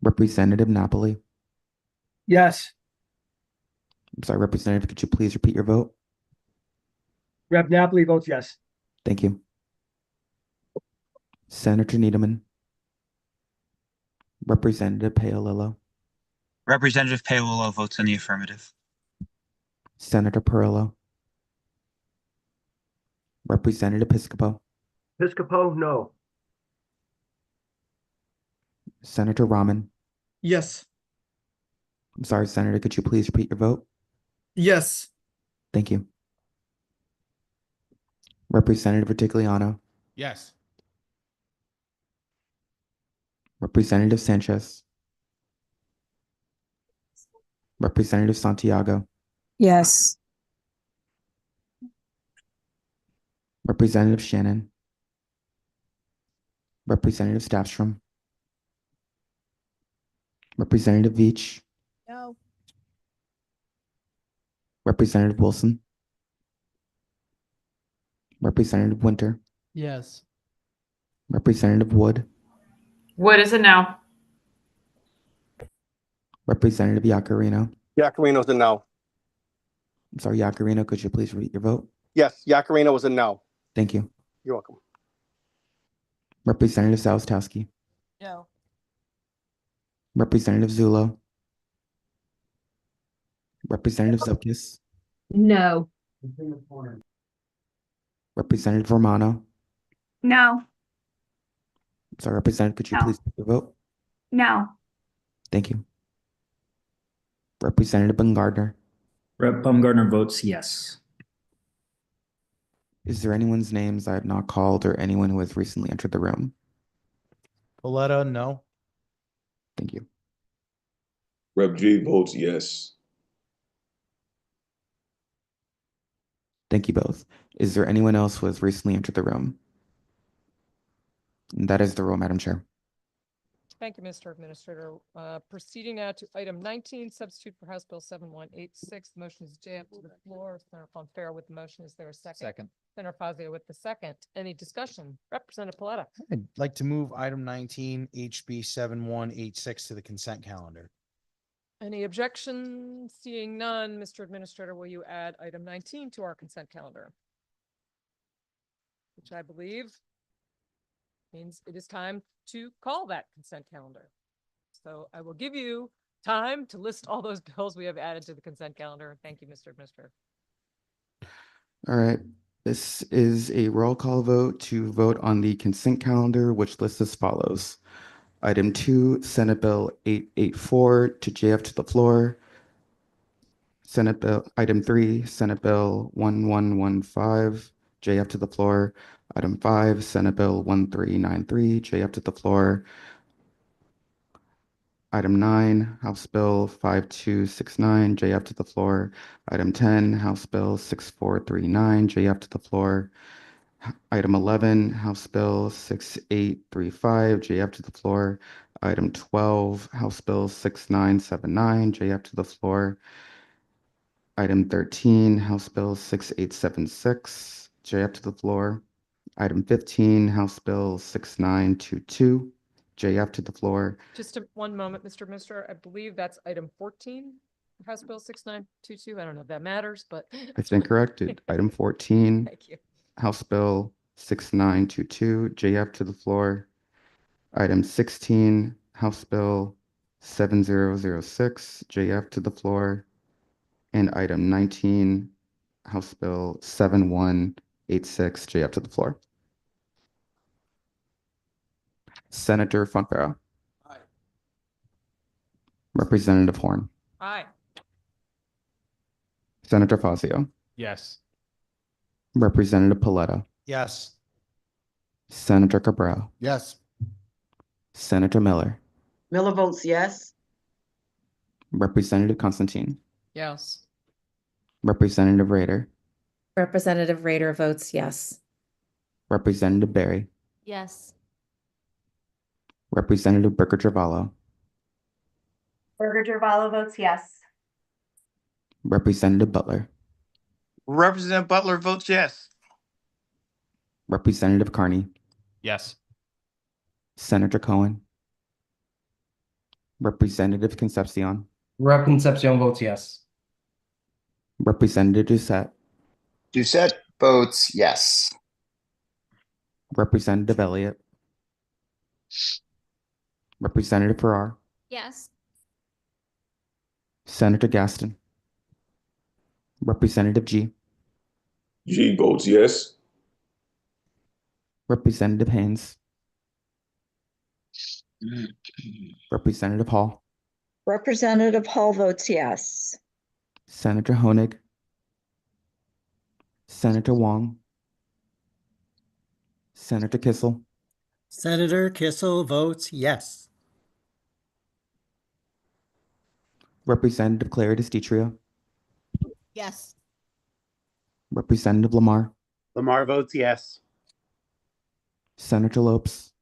Representative Napoli. Yes. I'm sorry, Representative, could you please repeat your vote? Rep Napoli votes yes. Thank you. Senator Needleman. Representative Paolillo. Representative Paolillo votes in the affirmative. Senator Perillo. Representative Piscopo. Piscopo, no. Senator Rahman. Yes. I'm sorry, Senator, could you please repeat your vote? Yes. Thank you. Representative Retigliano. Yes. Representative Sanchez. Representative Santiago. Yes. Representative Shannon. Representative Staffstrom. Representative Veach. No. Representative Wilson. Representative Winter. Yes. Representative Wood. Wood is a no. Representative Yacarino. Yacarino's a no. I'm sorry, Yacarino, could you please repeat your vote? Yes, Yacarino was a no. Thank you. You're welcome. Representative Salztowski. No. Representative Zulo. Representative Zupkis. No. Representative Romano. No. Sorry, Representative, could you No. please take your vote? No. Thank you. Representative Baumgardner. Rep. Baumgardner votes yes. Is there anyone's names I have not called or anyone who has recently entered the room? Paletta, no. Thank you. Rep G votes yes. Thank you both. Is there anyone else who has recently entered the room? And that is the roll, Madam Chair. Thank you, Mr. Administrator. Proceeding now to item 19, substitute for House Bill 7186. The motion is J up to the floor. Senator Fonfara with the motion. Is there a second? Second. Senator Fazio with the second. Any discussion? Representative Paletta. I'd like to move item 19, HB 7186 to the consent calendar. Any objection? Seeing none, Mr. Administrator, will you add item 19 to our consent calendar? Which I believe means it is time to call that consent calendar. So I will give you time to list all those bills we have added to the consent calendar. Thank you, Mr. Administrator. All right. This is a roll call vote to vote on the consent calendar, which lists as follows. Item 2, Senate Bill 884 to JF to the floor. Senate Bill, item 3, Senate Bill 1115, JF to the floor. Item 5, Senate Bill 1393, JF to the floor. Item 9, House Bill 5269, JF to the floor. Item 10, House Bill 6439, JF to the floor. Item 11, House Bill 6835, JF to the floor. Item 12, House Bill 6979, JF to the floor. Item 13, House Bill 6876, JF to the floor. Item 15, House Bill 6922, JF to the floor. Just one moment, Mr. Administrator. I believe that's item 14, House Bill 6922. I don't know if that matters, but. I stand corrected. Item 14, Thank you. House Bill 6922, JF to the floor. Item 16, House Bill 7006, JF to the floor. And item 19, House Bill 7186, JF to the floor. Senator Fonfara. Aye. Representative Horn. Aye. Senator Fazio. Yes. Representative Paletta. Yes. Senator Cabral. Yes. Senator Miller. Miller votes yes. Representative Constantine. Yes. Representative Rader. Representative Rader votes yes. Representative Barry. Yes. Representative Booker Travallo. Burger Gervalo votes yes. Representative Butler. Representative Butler votes yes. Representative Carney. Yes. Senator Cohen. Representative Concepcion. Rep Concepcion votes yes. Representative Doucette. Doucette votes yes. Representative Elliott. Representative Farrar. Yes. Senator Gaston. Representative G. G votes yes. Representative Haynes. Representative Hall. Representative Hall votes yes. Senator Honig. Senator Wong. Senator Kissel. Senator Kissel votes yes. Representative Claridis DiTrio. Yes. Representative Lamar. Lamar votes yes. Senator Lopes.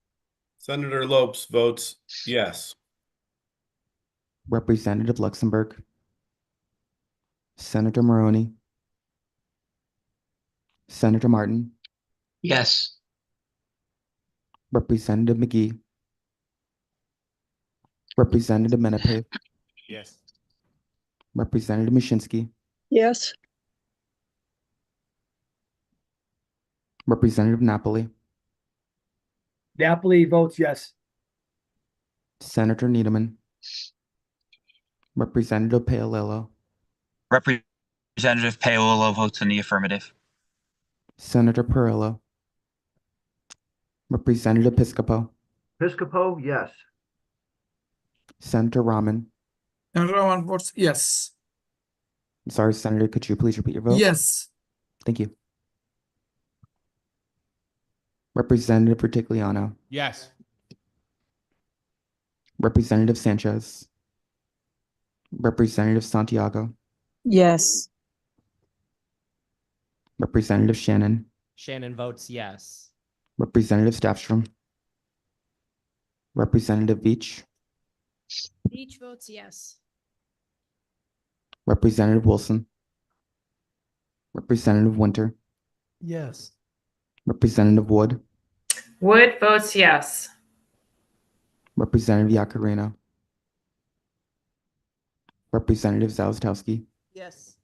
Senator Lopes votes yes. Representative Luxembourg. Senator Maroney. Senator Martin. Yes. Representative McGee. Representative Menapave. Yes. Representative Mushinsky. Yes. Representative Napoli. Napoli votes yes. Senator Needleman. Representative Paolillo. Representative Paolillo votes in the affirmative. Senator Perillo. Representative Piscopo. Piscopo, yes. Senator Rahman. Senator Rahman votes yes. Sorry, Senator, could you please repeat your vote? Yes. Thank you. Representative Retigliano, Yes. Representative Sanchez, Representative Santiago, Yes. Representative Shannon, Shannon votes yes. Representative Staffstrom, Representative Veach, Beach votes yes. Representative Wilson, Representative Winter, Yes. Representative Wood, Wood votes yes. Representative Yakarino, Representative Zalastowski, Yes.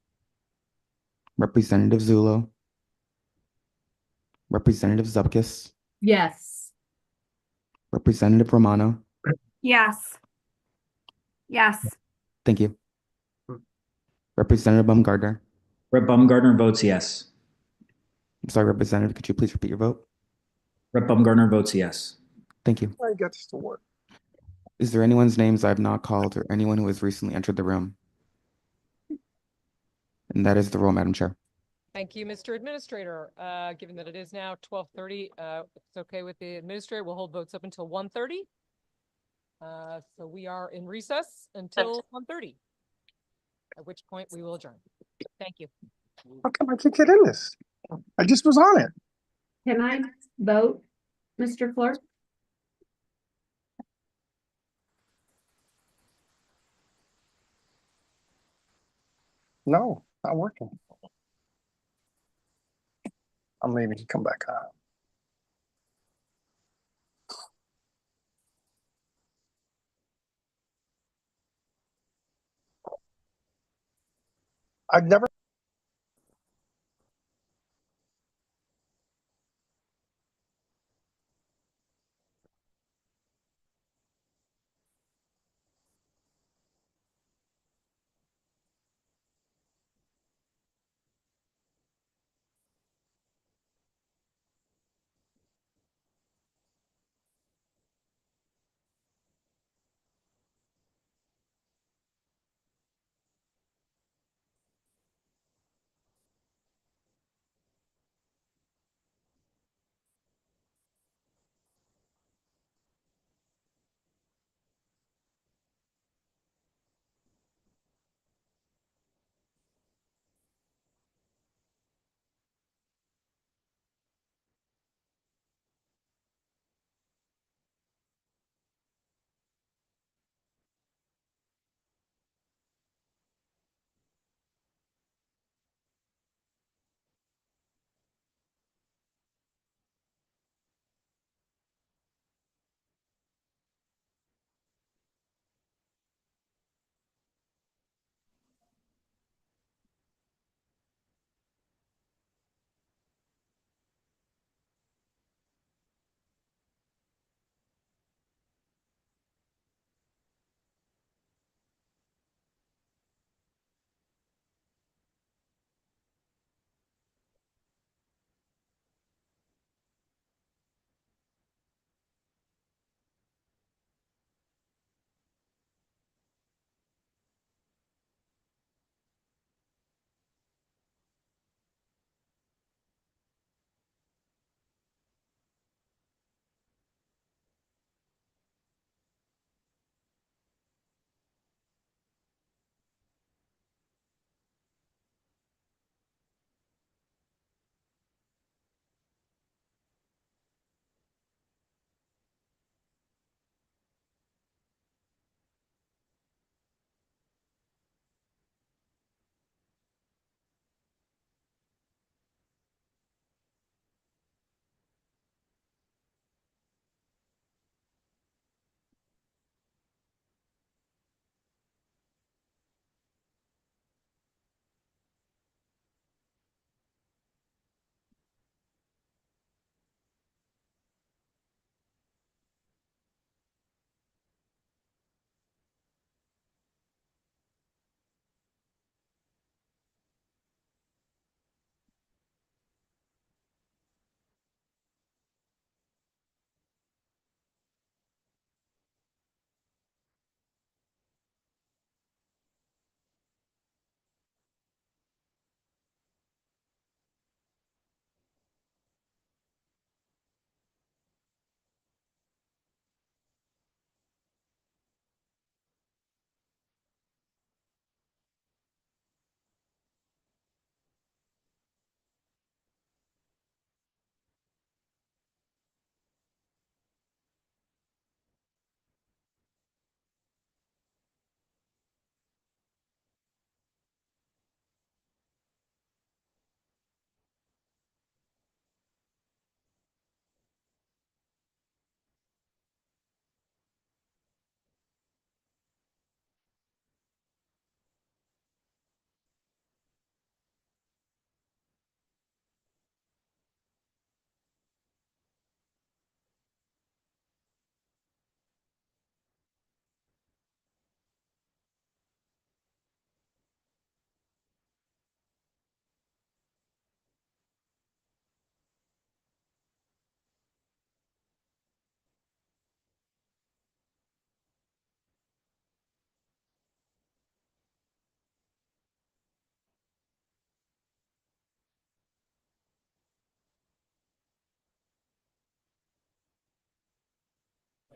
Representative Zulo, Representative Zupkis, Yes. Representative Romano. Yes. Yes. Thank you. Representative Baumgartner. Rep. Baumgartner votes yes. I'm sorry, Representative, could you please repeat your vote? Rep. Baumgartner votes yes. Thank you. I got this to work. Is there anyone's names I've not called or anyone who has recently entered the room? And that is the roll, Madam Chair. Thank you, Mr. Administrator. Given that it is now 12:30, if it's okay with the administrator, we'll hold votes up until 1:30. So we are in recess until 1:30, at which point we will adjourn. Thank you. How come I can't get in this? I just was on it. Can I vote, Mr. Clerk? No, not working. I'm leaving. You come back on. I've never.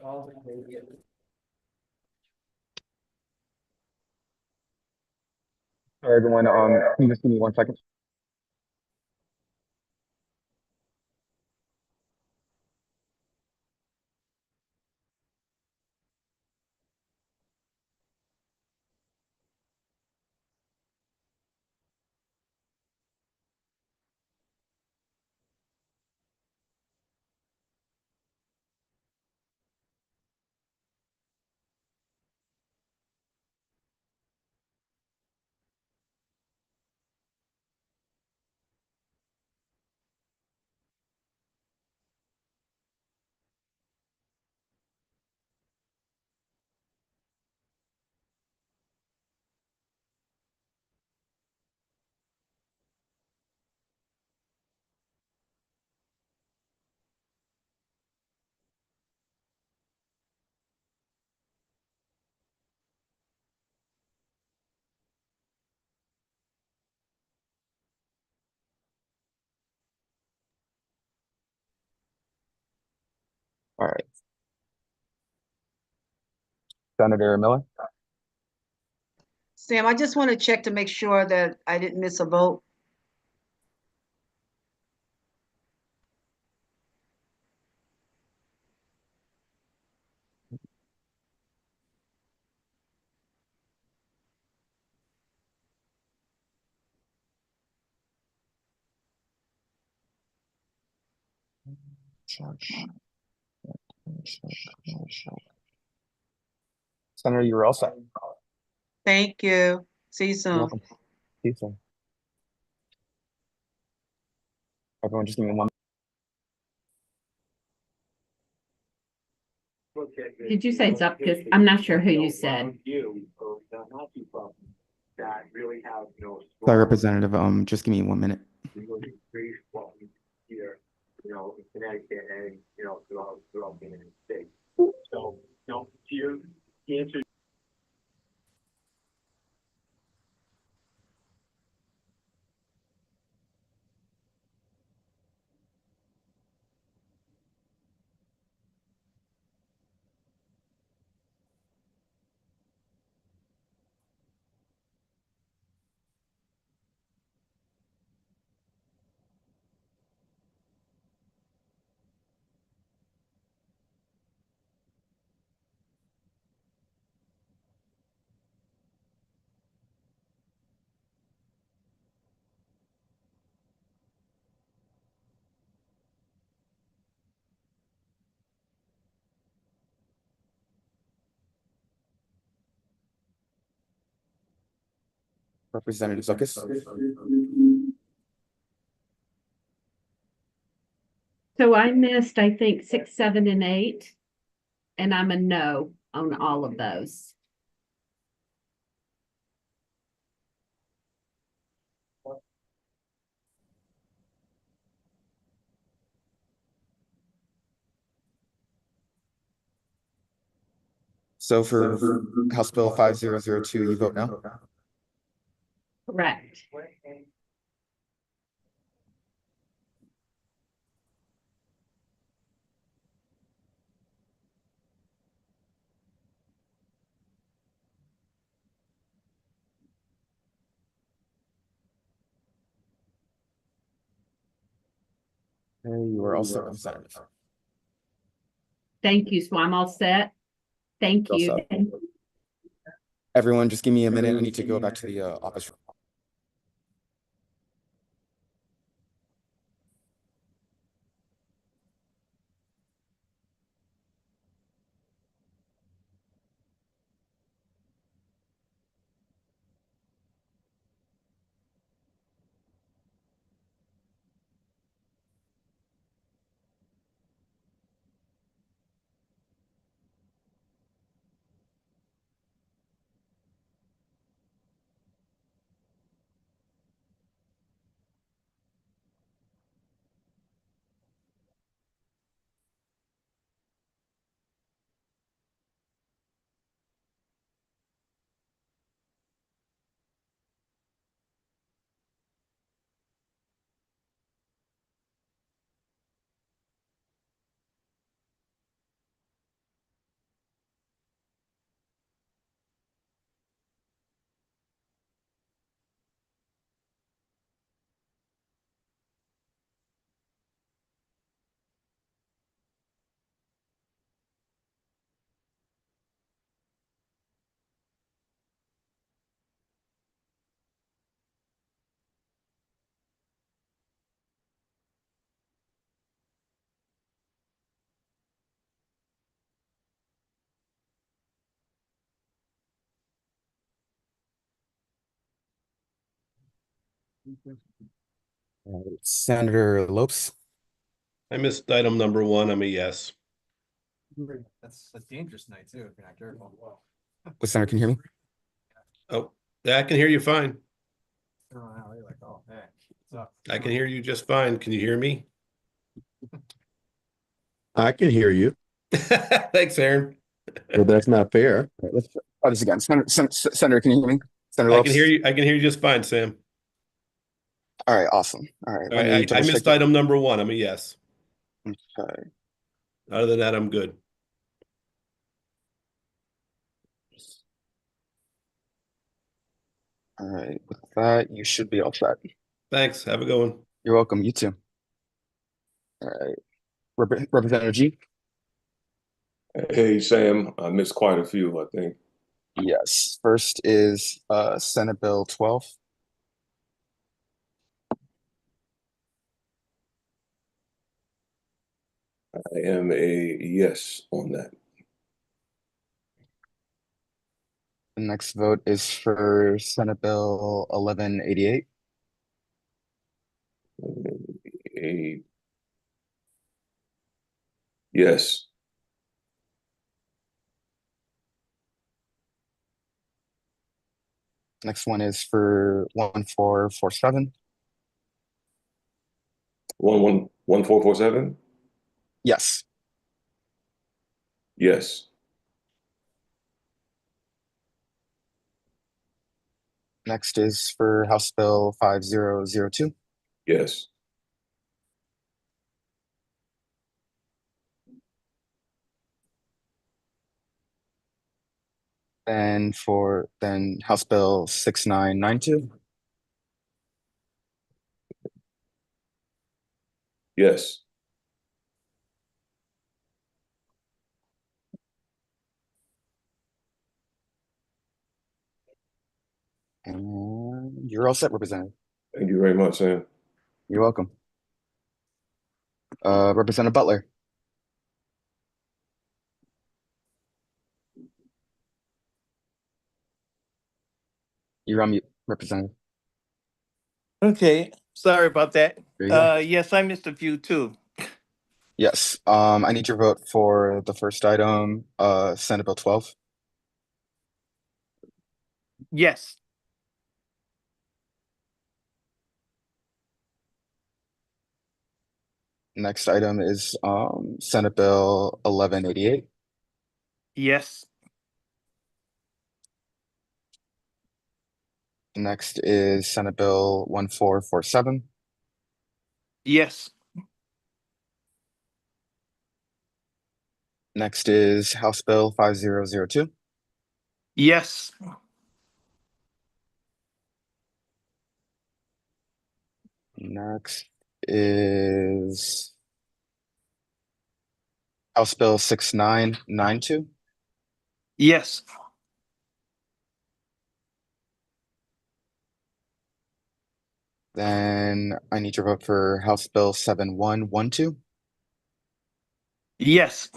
Sorry, everyone. Can you just give me 1 second? All right. Senator Miller? Sam, I just want to check to make sure that I didn't miss a vote. Senator, you were all set. Thank you. See you You're soon. welcome. See you soon. Everyone, just give me one. Did you say Zupkus? I'm not sure who you said. Sorry, Representative. Just give me 1 minute. Representative Zuckus? So I missed, I think, 6, 7, and 8, and I'm a no on all of those. So for House Bill 5002, you vote no? Correct. Okay, you are all set, Representative. Thank you. So I'm all set. Thank All you. set. Everyone, just give me a minute. I need to go back to the office. Senator Lopes, I missed item number 1. I'm a yes. That's dangerous night too, if you're not careful. Senator, can you hear me? Oh, yeah, I can hear you fine. You're like, oh, hey. I can hear you just fine. Can you hear me? I can hear you. Thanks, Aaron. Well, that's not fair. Let's try this again. Senator, can you hear me? Senator I Lopes? can hear you. I can hear you just fine, Sam. All right, awesome. All right. All let me right, I double check missed that. item number 1. I'm a yes. Okay. Other than that, I'm good. All right. With that, you should be all set. Thanks. Have a good one. You're welcome. You too. All right. Representative G? Hey, Sam. I missed quite a few, I think. Yes. First is Senate Bill 12. I am a yes on that. The next vote is for Senate Bill 1188. Yes. Next one is for 1447. 1447? Yes. Yes. Next is for House Bill 5002. Yes. And for House Bill 6992. Yes. And you're all set, Representative. Thank you very much, Sam. You're welcome. Representative Butler. You're on mute, Representative. Okay, sorry about that. There you go. Yes, I missed a few too. Yes. I need your vote for the first item, Senate Bill 12. Yes, Next item is Senate Bill 1188. yes, Next is Senate Bill 1447. yes, Next is House Bill 5002. yes, Next is House Bill 6992. yes, Then I need your vote for House Bill 7112. yes,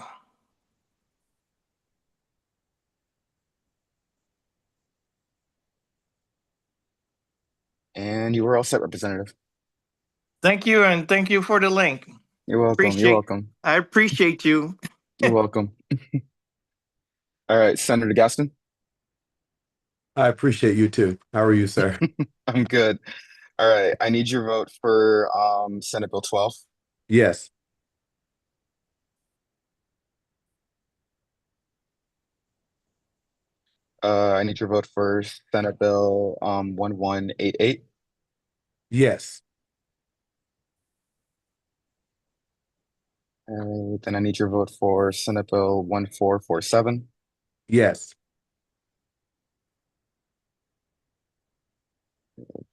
And you were all set, Representative. thank you, and thank you for the link. You're welcome. You're Appreciate, welcome. I appreciate you. You're welcome. All right, Senator Gaston. I appreciate you too. How are you, sir? I'm good. All right, I need your vote for Senate Bill 12. Yes. I need your vote for Senate Bill 1188. Yes. And then I need your vote for Senate Bill 1447. Yes.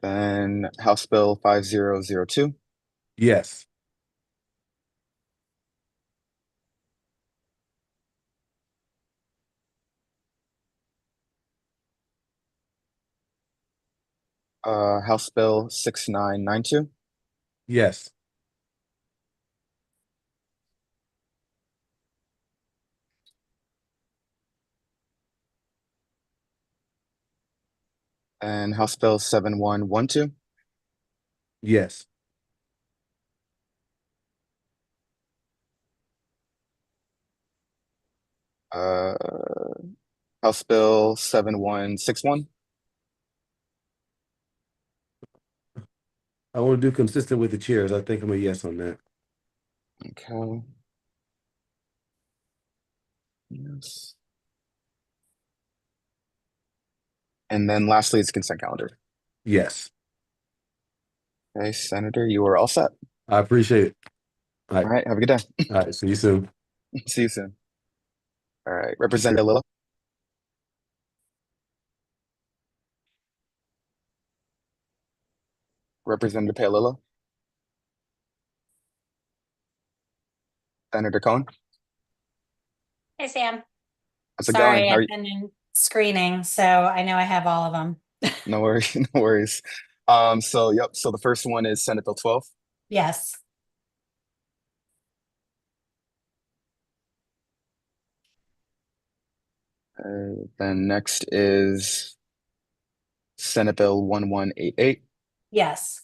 Then House Bill 5002. Yes. House Bill 6992. Yes. And House Bill 7112. Yes. Uh, House Bill 7161. I want to do consistent with the chairs. I think I'm a yes on that. Okay. Yes. And then lastly, it's consent calendar. Yes. Okay, Senator, you are all set. I appreciate it. All All right. right, have a good day. All right. See you soon. See you soon. All right, Representative Lilla. Representative Paolillo. Senator Cohen. Hey, Sam. How's it Sorry, going? How are you? I've been in screening, so I know I have all of them. No worries, no worries. So the first one is Senate Bill 12. Yes. Then next is Senate Bill 1188. Yes.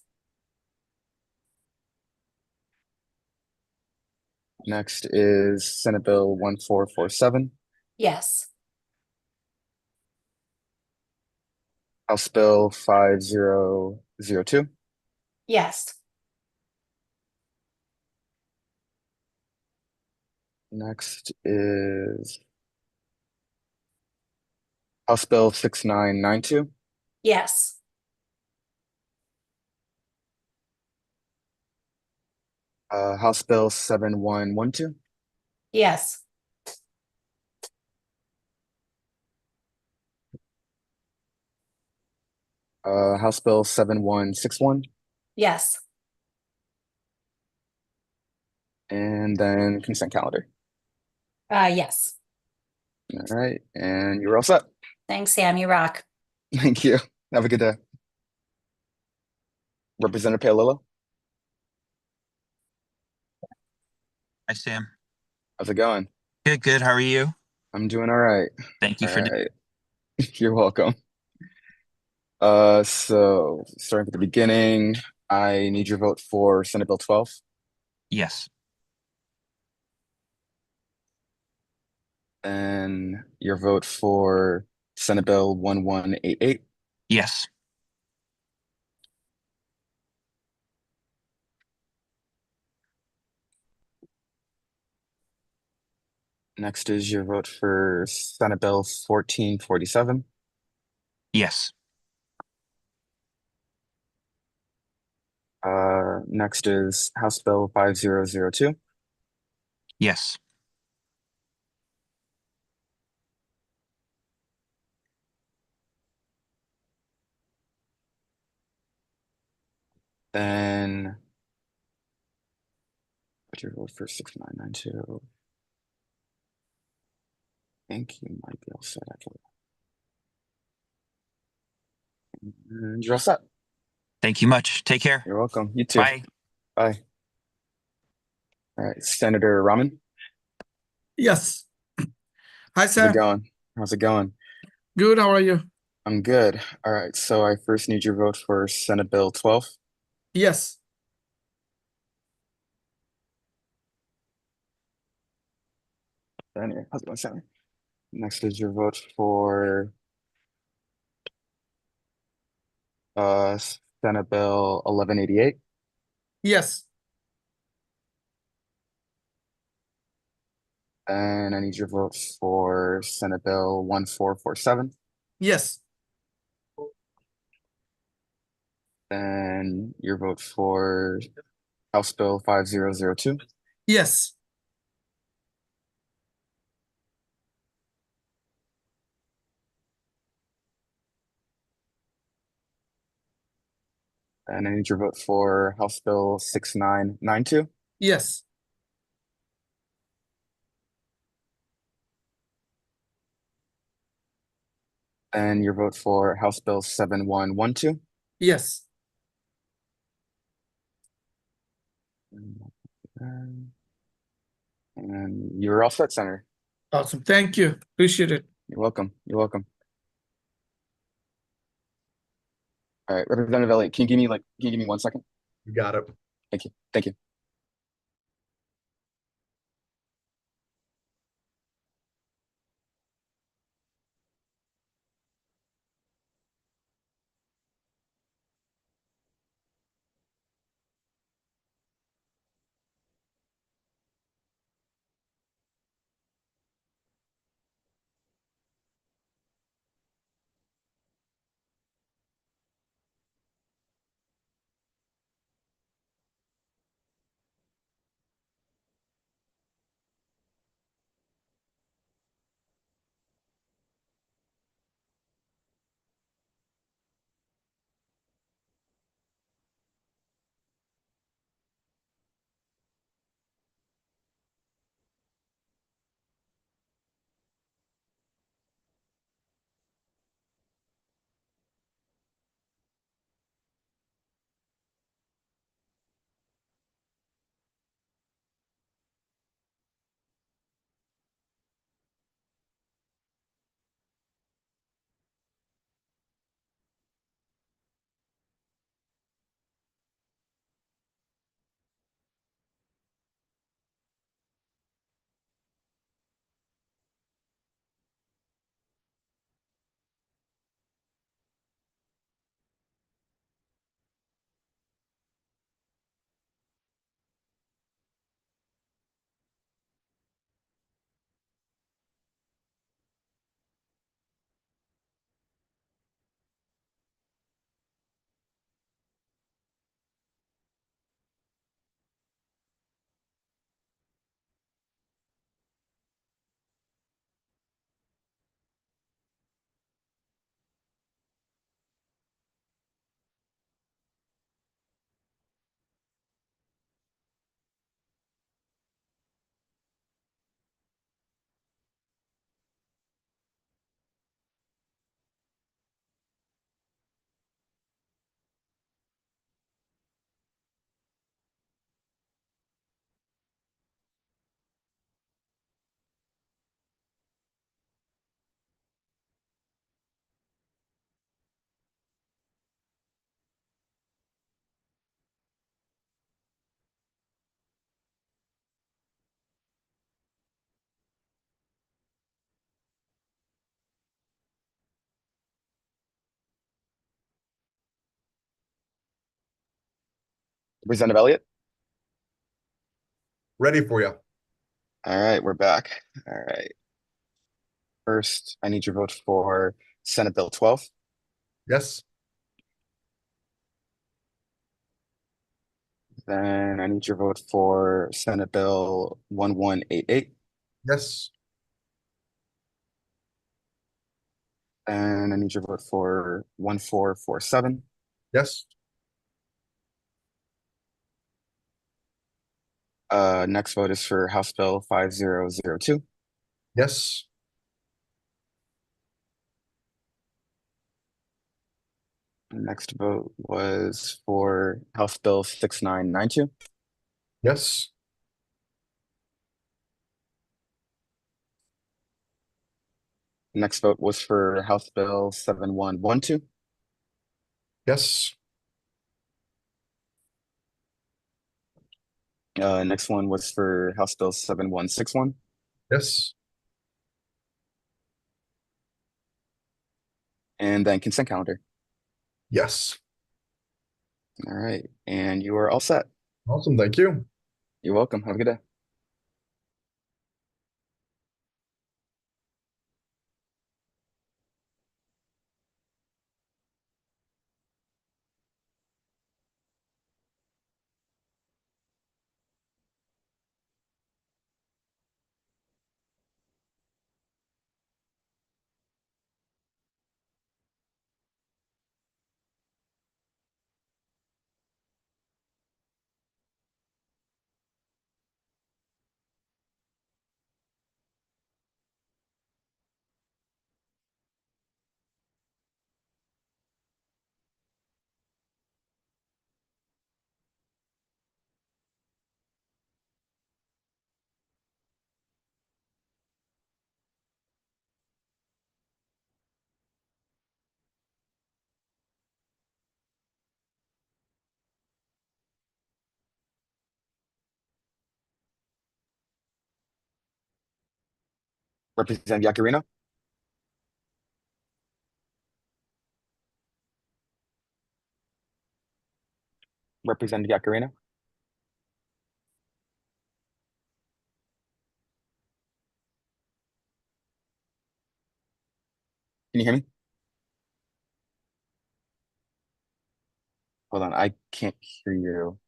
Next is Senate Bill 1447. Yes. House Bill 5002. Yes. Next is House Bill 6992. Yes. House Bill 7112. Yes. House Bill 7161. Yes. And then consent calendar. Yes. All right, and you're all set. Thanks, Sam. You rock. Thank you. Have a good day. Representative Paolillo. Hi, Sam. How's it going? Good, good. How are you? I'm doing all right. Thank you All for right. You're welcome. So starting at the beginning, I need your vote for Senate Bill 12. Yes. And your vote for Senate Bill 1188. Yes. Next is your vote for Senate Bill 1447. Yes. Next is House Bill 5002. Yes. Then what's your vote for 6992? I think you might be all set actually. And you're all set. Thank you much. Take care. You're welcome. You too. Bye. Bye. All right, Senator Rahman. Yes. Hi, How's Sam. it going? How's it going? Good. How are you? I'm good. All right, so I first need your vote for Senate Bill 12. Yes. Senator, how's it going, Senator? Next is your vote for Senate Bill 1188. Yes. And I need your vote for Senate Bill 1447. Yes. And your vote for House Bill 5002. Yes. And I need your vote for House Bill 6992. Yes. And your vote for House Bill 7112. Yes. And you're all set, Senator. Awesome. Thank you. Appreciate it. You're welcome. You're welcome. All right, Representative Elliott, can you give me 1 second? You got it. Thank you. Thank you. Representative Elliott? Ready for you. All right, we're back. All right. First, I need your vote for Senate Bill 12. Yes. Then I need your vote for Senate Bill 1188. Yes. And I need your vote for 1447. Yes. Next vote is for House Bill 5002. Yes. Next vote was for House Bill 6992. Yes. Next vote was for House Bill 7112. Yes. Next one was for House Bill 7161. Yes. And then consent calendar. Yes. All right. And you are all set. Awesome. Thank you. You're welcome. Have a good day. Representative Yakarino. Representative Yakarino. Can you hear me? Hold on, I can't hear you.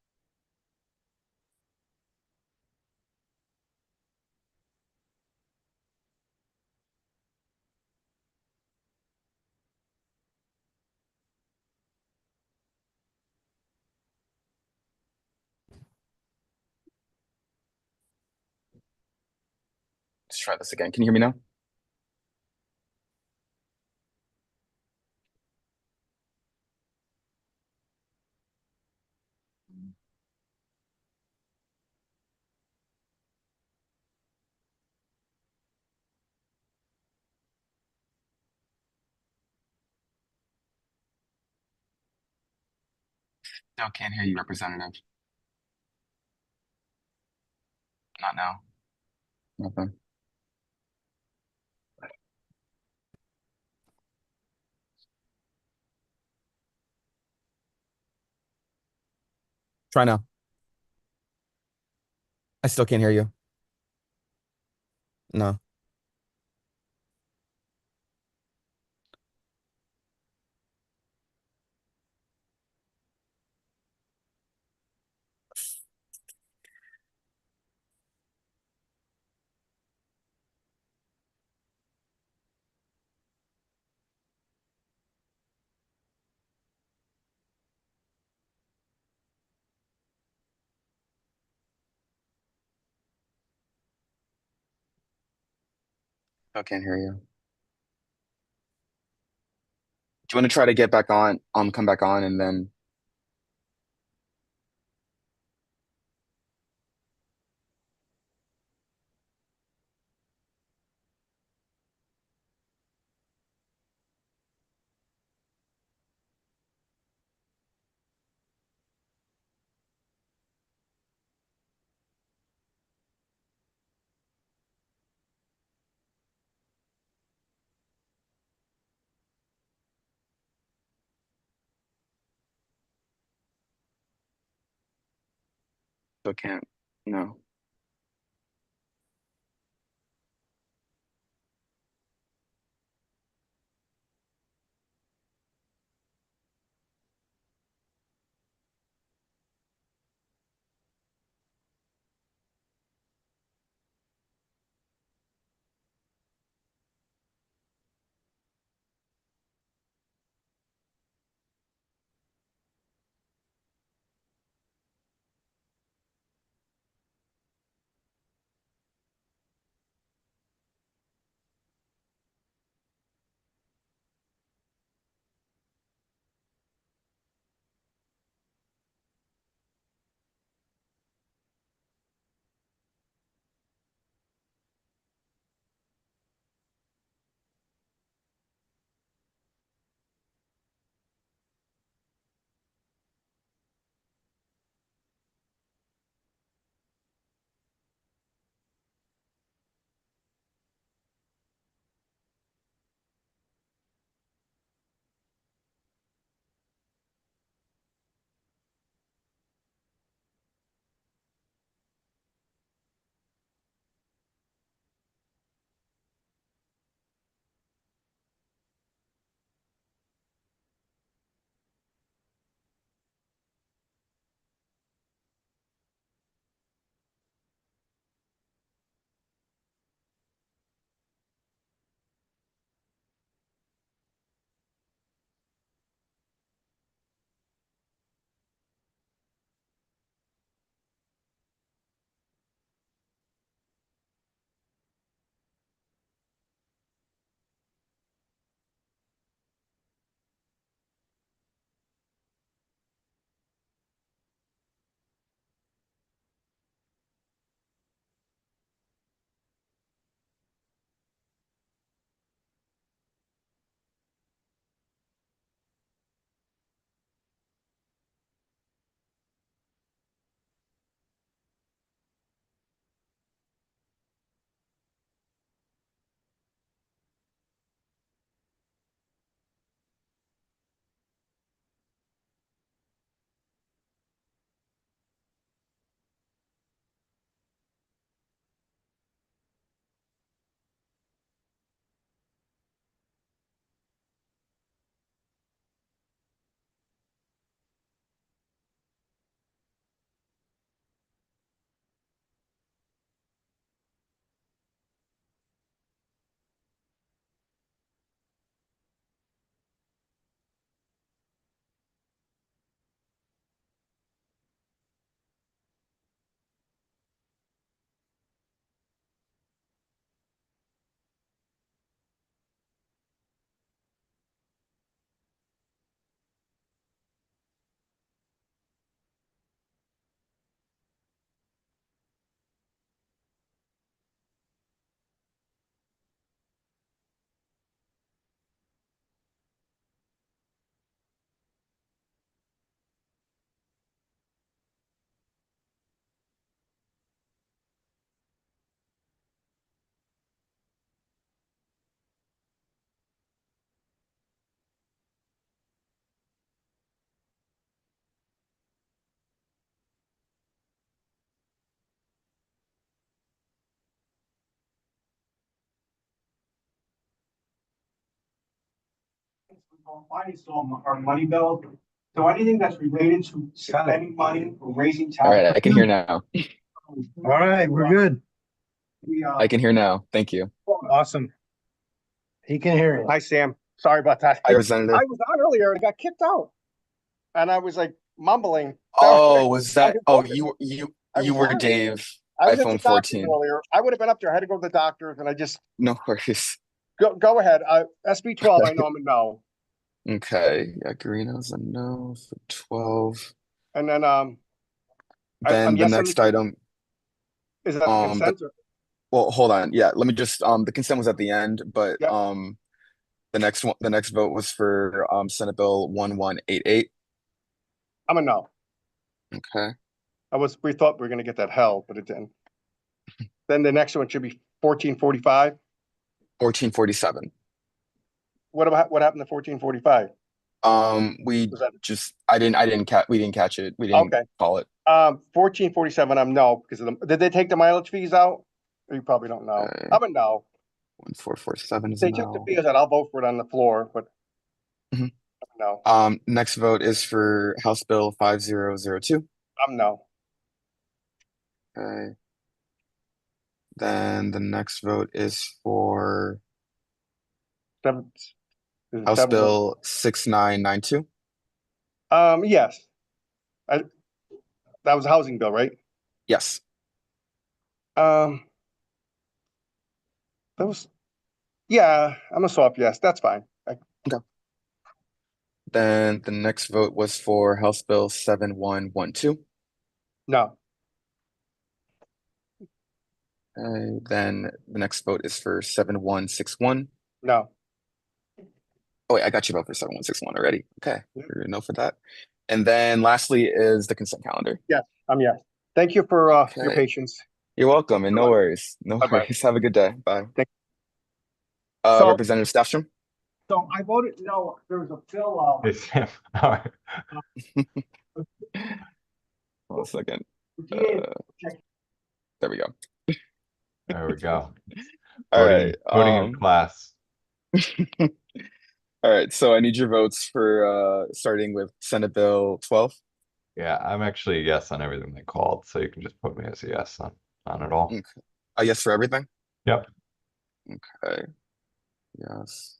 Let's try this again. Can you hear me now? Still can't hear you, Representative. Not now. Nothing. Try now. I still can't hear you. No. Still can't hear you. Do you want to try to get back on, come back on and then still can't? No. Finance our money bill. So anything that's related to spending money or raising taxes. All right, I can hear now. All right, we're good. I can hear now. Thank you. Awesome. He can hear you. Hi, Sam. Sorry about that. Hi, Representative. I was on earlier and got kicked out. And I was like mumbling. Oh, was that? Oh, you was were on. Dave. I was at iPhone the doctor's 14. earlier. I would have been up there. I had to go to the doctors and I just No worries. go ahead. SB 12, I know I'm a no. Okay, yeah, Garino's a no for 12. And then Then I'm the yes on next item. is that the consent? Well, hold on. Yeah, let me just the consent was at the end, but Yep. the next vote was for Senate Bill 1188. I'm a no. Okay. We thought we were gonna get that held, but it didn't. Then the next one should be 1445. 1447. What happened to 1445? We Was that- just we didn't catch it. We didn't Okay. call it. 1447, I'm no, because of did they take the mileage fees out? You probably don't know. Okay. I'm a no. 1447 is They took the no. fees out, I'll vote for it on the floor, but Mhm. I'm a no. Next vote is for House Bill 5002. I'm no. Okay. Then the next vote is for House Bill 6992. Yes. That was a housing bill, right? Yes. That was, yeah, I'm a soft yes, that's fine. Okay. Then the next vote was for House Bill 7112. No. Okay. Then the next vote is for 7161. No. Oh wait, I got you vote for 7161 already. Okay, you're a no for that. And then lastly is the consent calendar. Yes, I'm yes. Thank you for your Okay. patience. You're welcome, and no worries. No Bye-bye. worries. Have a good day. Bye. Thank So- Representative Staffstrom? So I voted no, there was a bill. Hold on a second. There we go. There we go. All Voting, right. voting in class. All right. So I need your votes for starting with Senate Bill 12. Yeah, I'm actually a yes on everything they called, so you can just put me as a yes on it all. Okay. A yes for everything? Yep. Okay. Yes.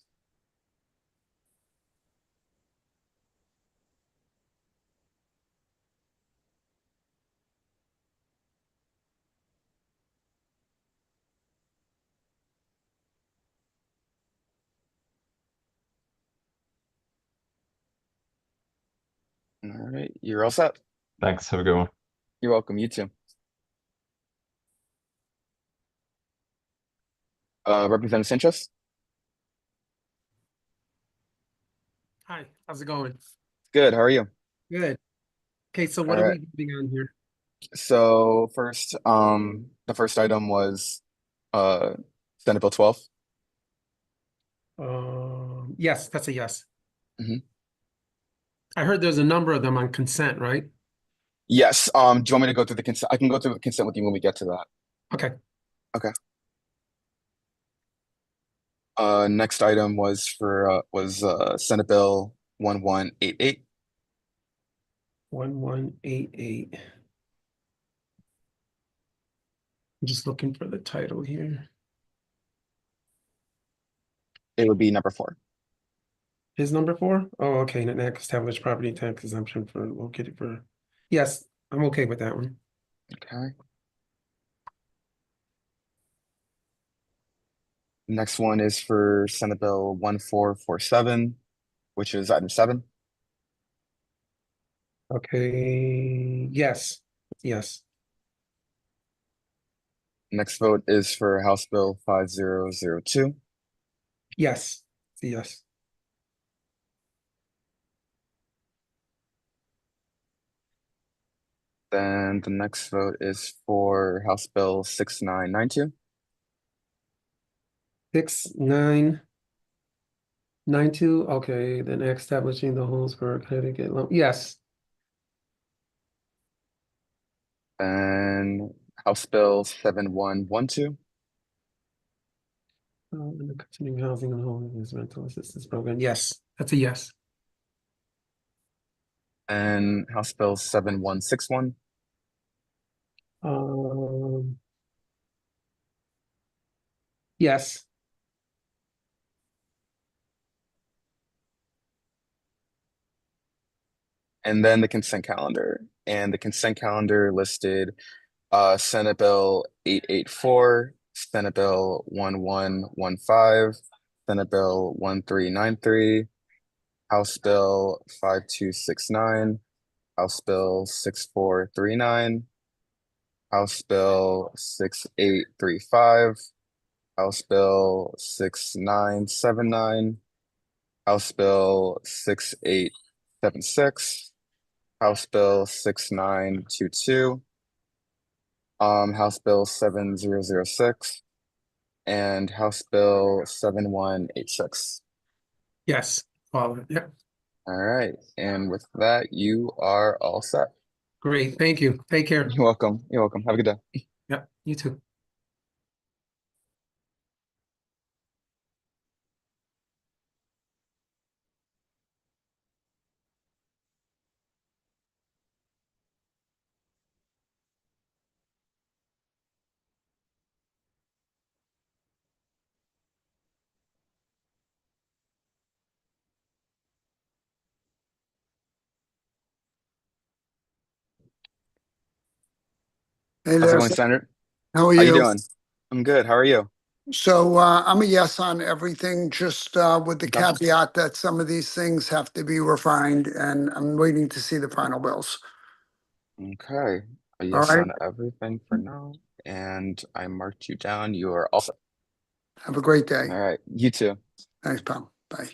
All right. You're all set. Thanks. Have a good one. You're welcome. You too. Representative Sanchez? Hi, how's it going? Good. How are you? Good. Okay, so what All are right. we voting on here? So first, the first item was Senate Bill 12. Yes, that's a yes. Mhm. I heard there's a number of them on consent, right? Yes. Do you want me to go through the consent? I can go through the consent with you when we get to that. Okay. Okay. Next item was for Senate Bill 1188. 1188. I'm just looking for the title here. It would be number 4. Is number 4? Oh, okay. Next, establish property tax exemption for located for. Yes, I'm okay with that one. Okay. Next one is for Senate Bill 1447, which is item 7. Okay. Yes. Yes. Next vote is for House Bill 5002. Yes. Yes. Then the next vote is for House Bill 6992. 6992. Okay, then establishing the Holmesburg, Connecticut. Yes. And House Bill 7112. And the continuing housing and home is rental assistance program. Yes. That's a yes. And House Bill 7161. Yes. And then the consent calendar. And the consent calendar listed Senate Bill 884, Senate Bill 1115, Senate Bill 1393, House Bill 5269, House Bill 6439, House Bill 6835, House Bill 6979, House Bill 6876, House Bill 6922, House Bill 7006, and House Bill 7186. Yes. All of it. Yep. All right, and with that, you are all set. Great. Thank you. Take care. You're welcome. You're welcome. Have a good day. Yep. You too. Hey How's it there, going, Senator? how are How you you? doing? I'm good. How are you? So I'm a yes on everything, just with the Okay. caveat that some of these things have to be refined, and I'm waiting to see the final bills. Okay. A All yes right, on everything for now. And I marked you down. You are all set. have a great day. All right. You too. Thanks, pal. Bye.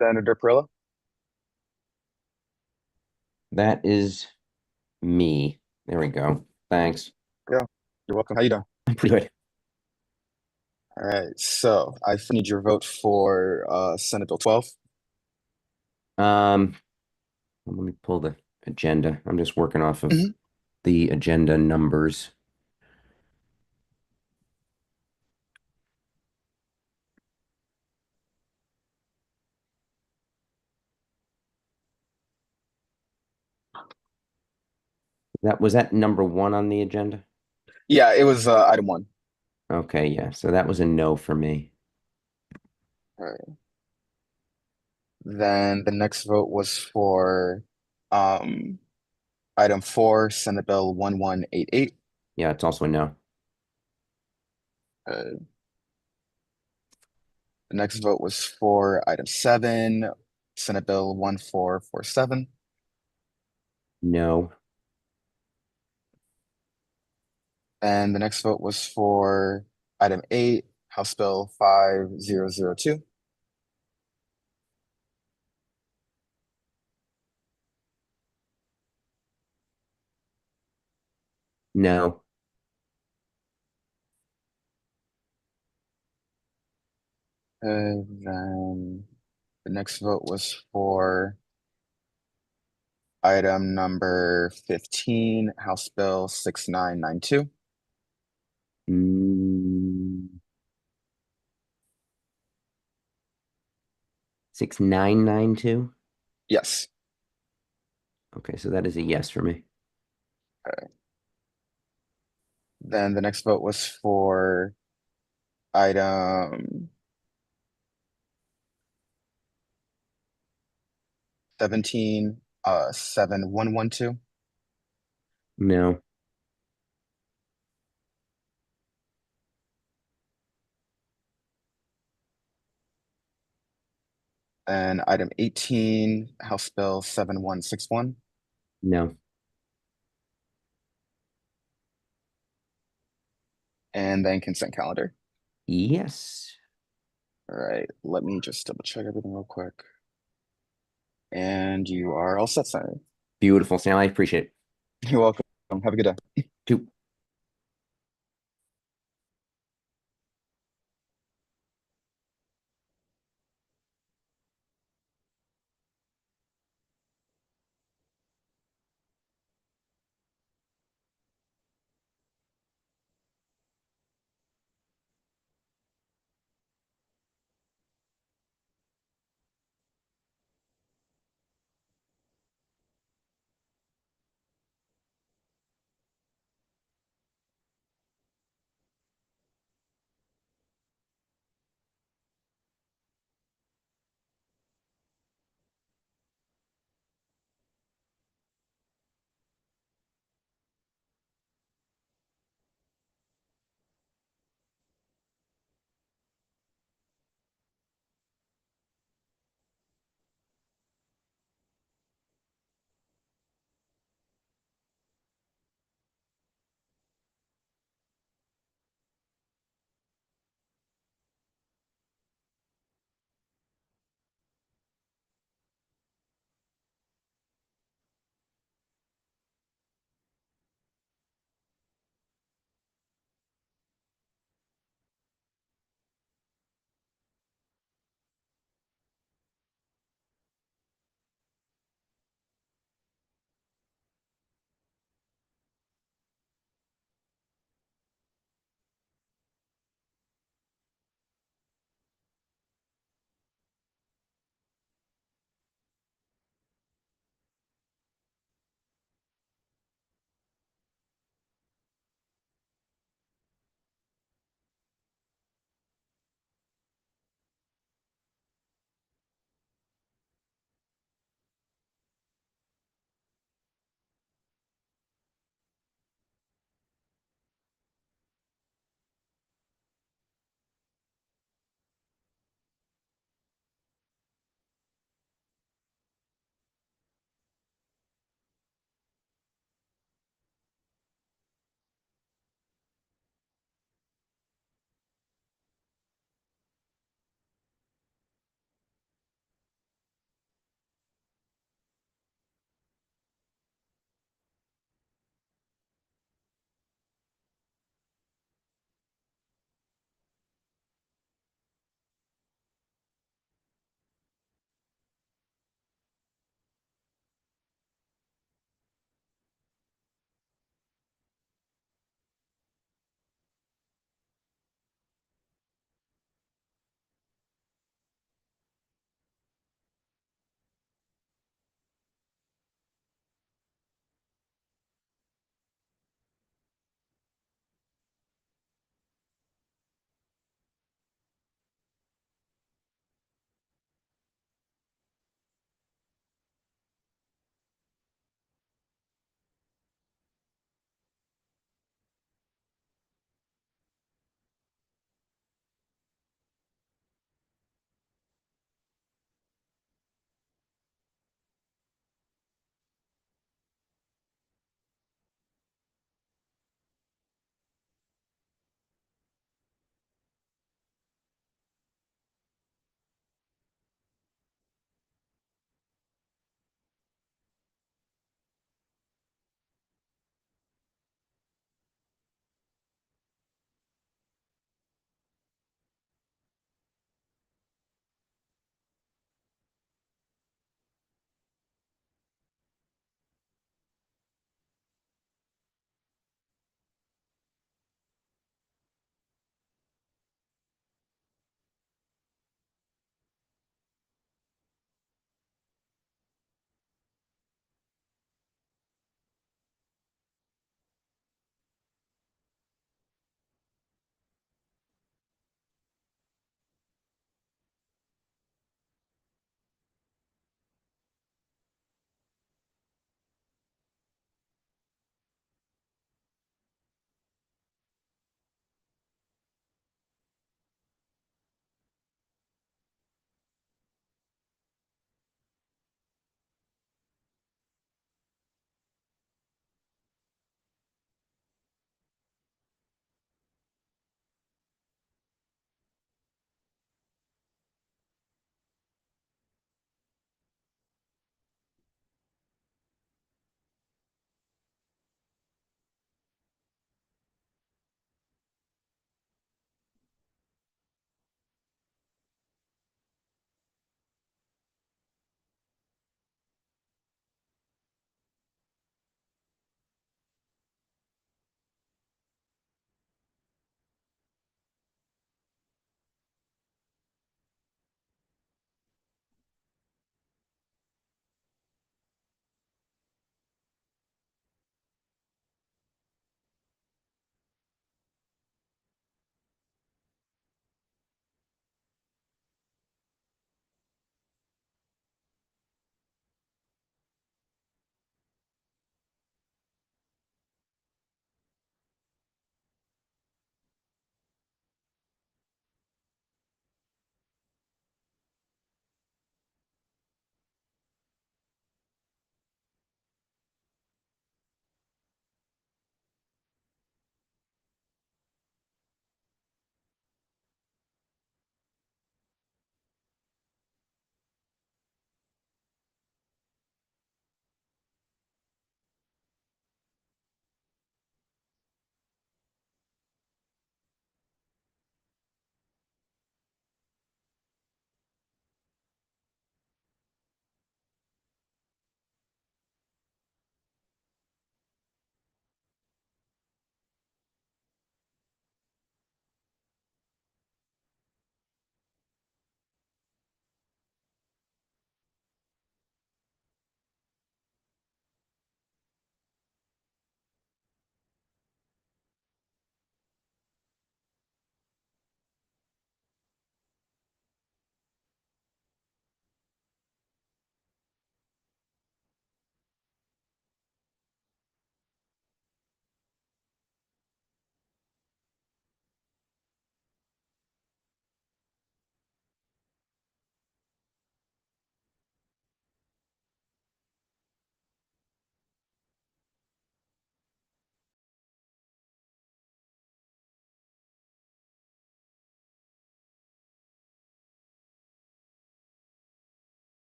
Senator Perillo? That is me. There we go. Thanks. Yeah. You're welcome. How you doing? I'm pretty good. All right. So I need your vote for Senate Bill 12. Let me pull the agenda. I'm just working off of Mhm. the agenda numbers. Was that number one on the agenda? Yeah, it was item 1. Okay, yeah. So that was a no for me. All right. Then the next vote was for item 4, Senate Bill 1188. Yeah, it's also a no. The next vote was for item 7, Senate Bill 1447. No. And the next vote was for item 8, House Bill 5002. No. And then the next vote was for item number 15, House Bill 6992. Mm. 6992. Yes. Okay, so that is a yes for me. Then the next vote was for item 17, 7112. No. And item 18, House Bill 7161. No. And then consent calendar. Yes. All right, let me just double check everything real quick. And you are all set, Simon. Beautiful, Sam. I appreciate it. You're welcome. Have a good day. Two.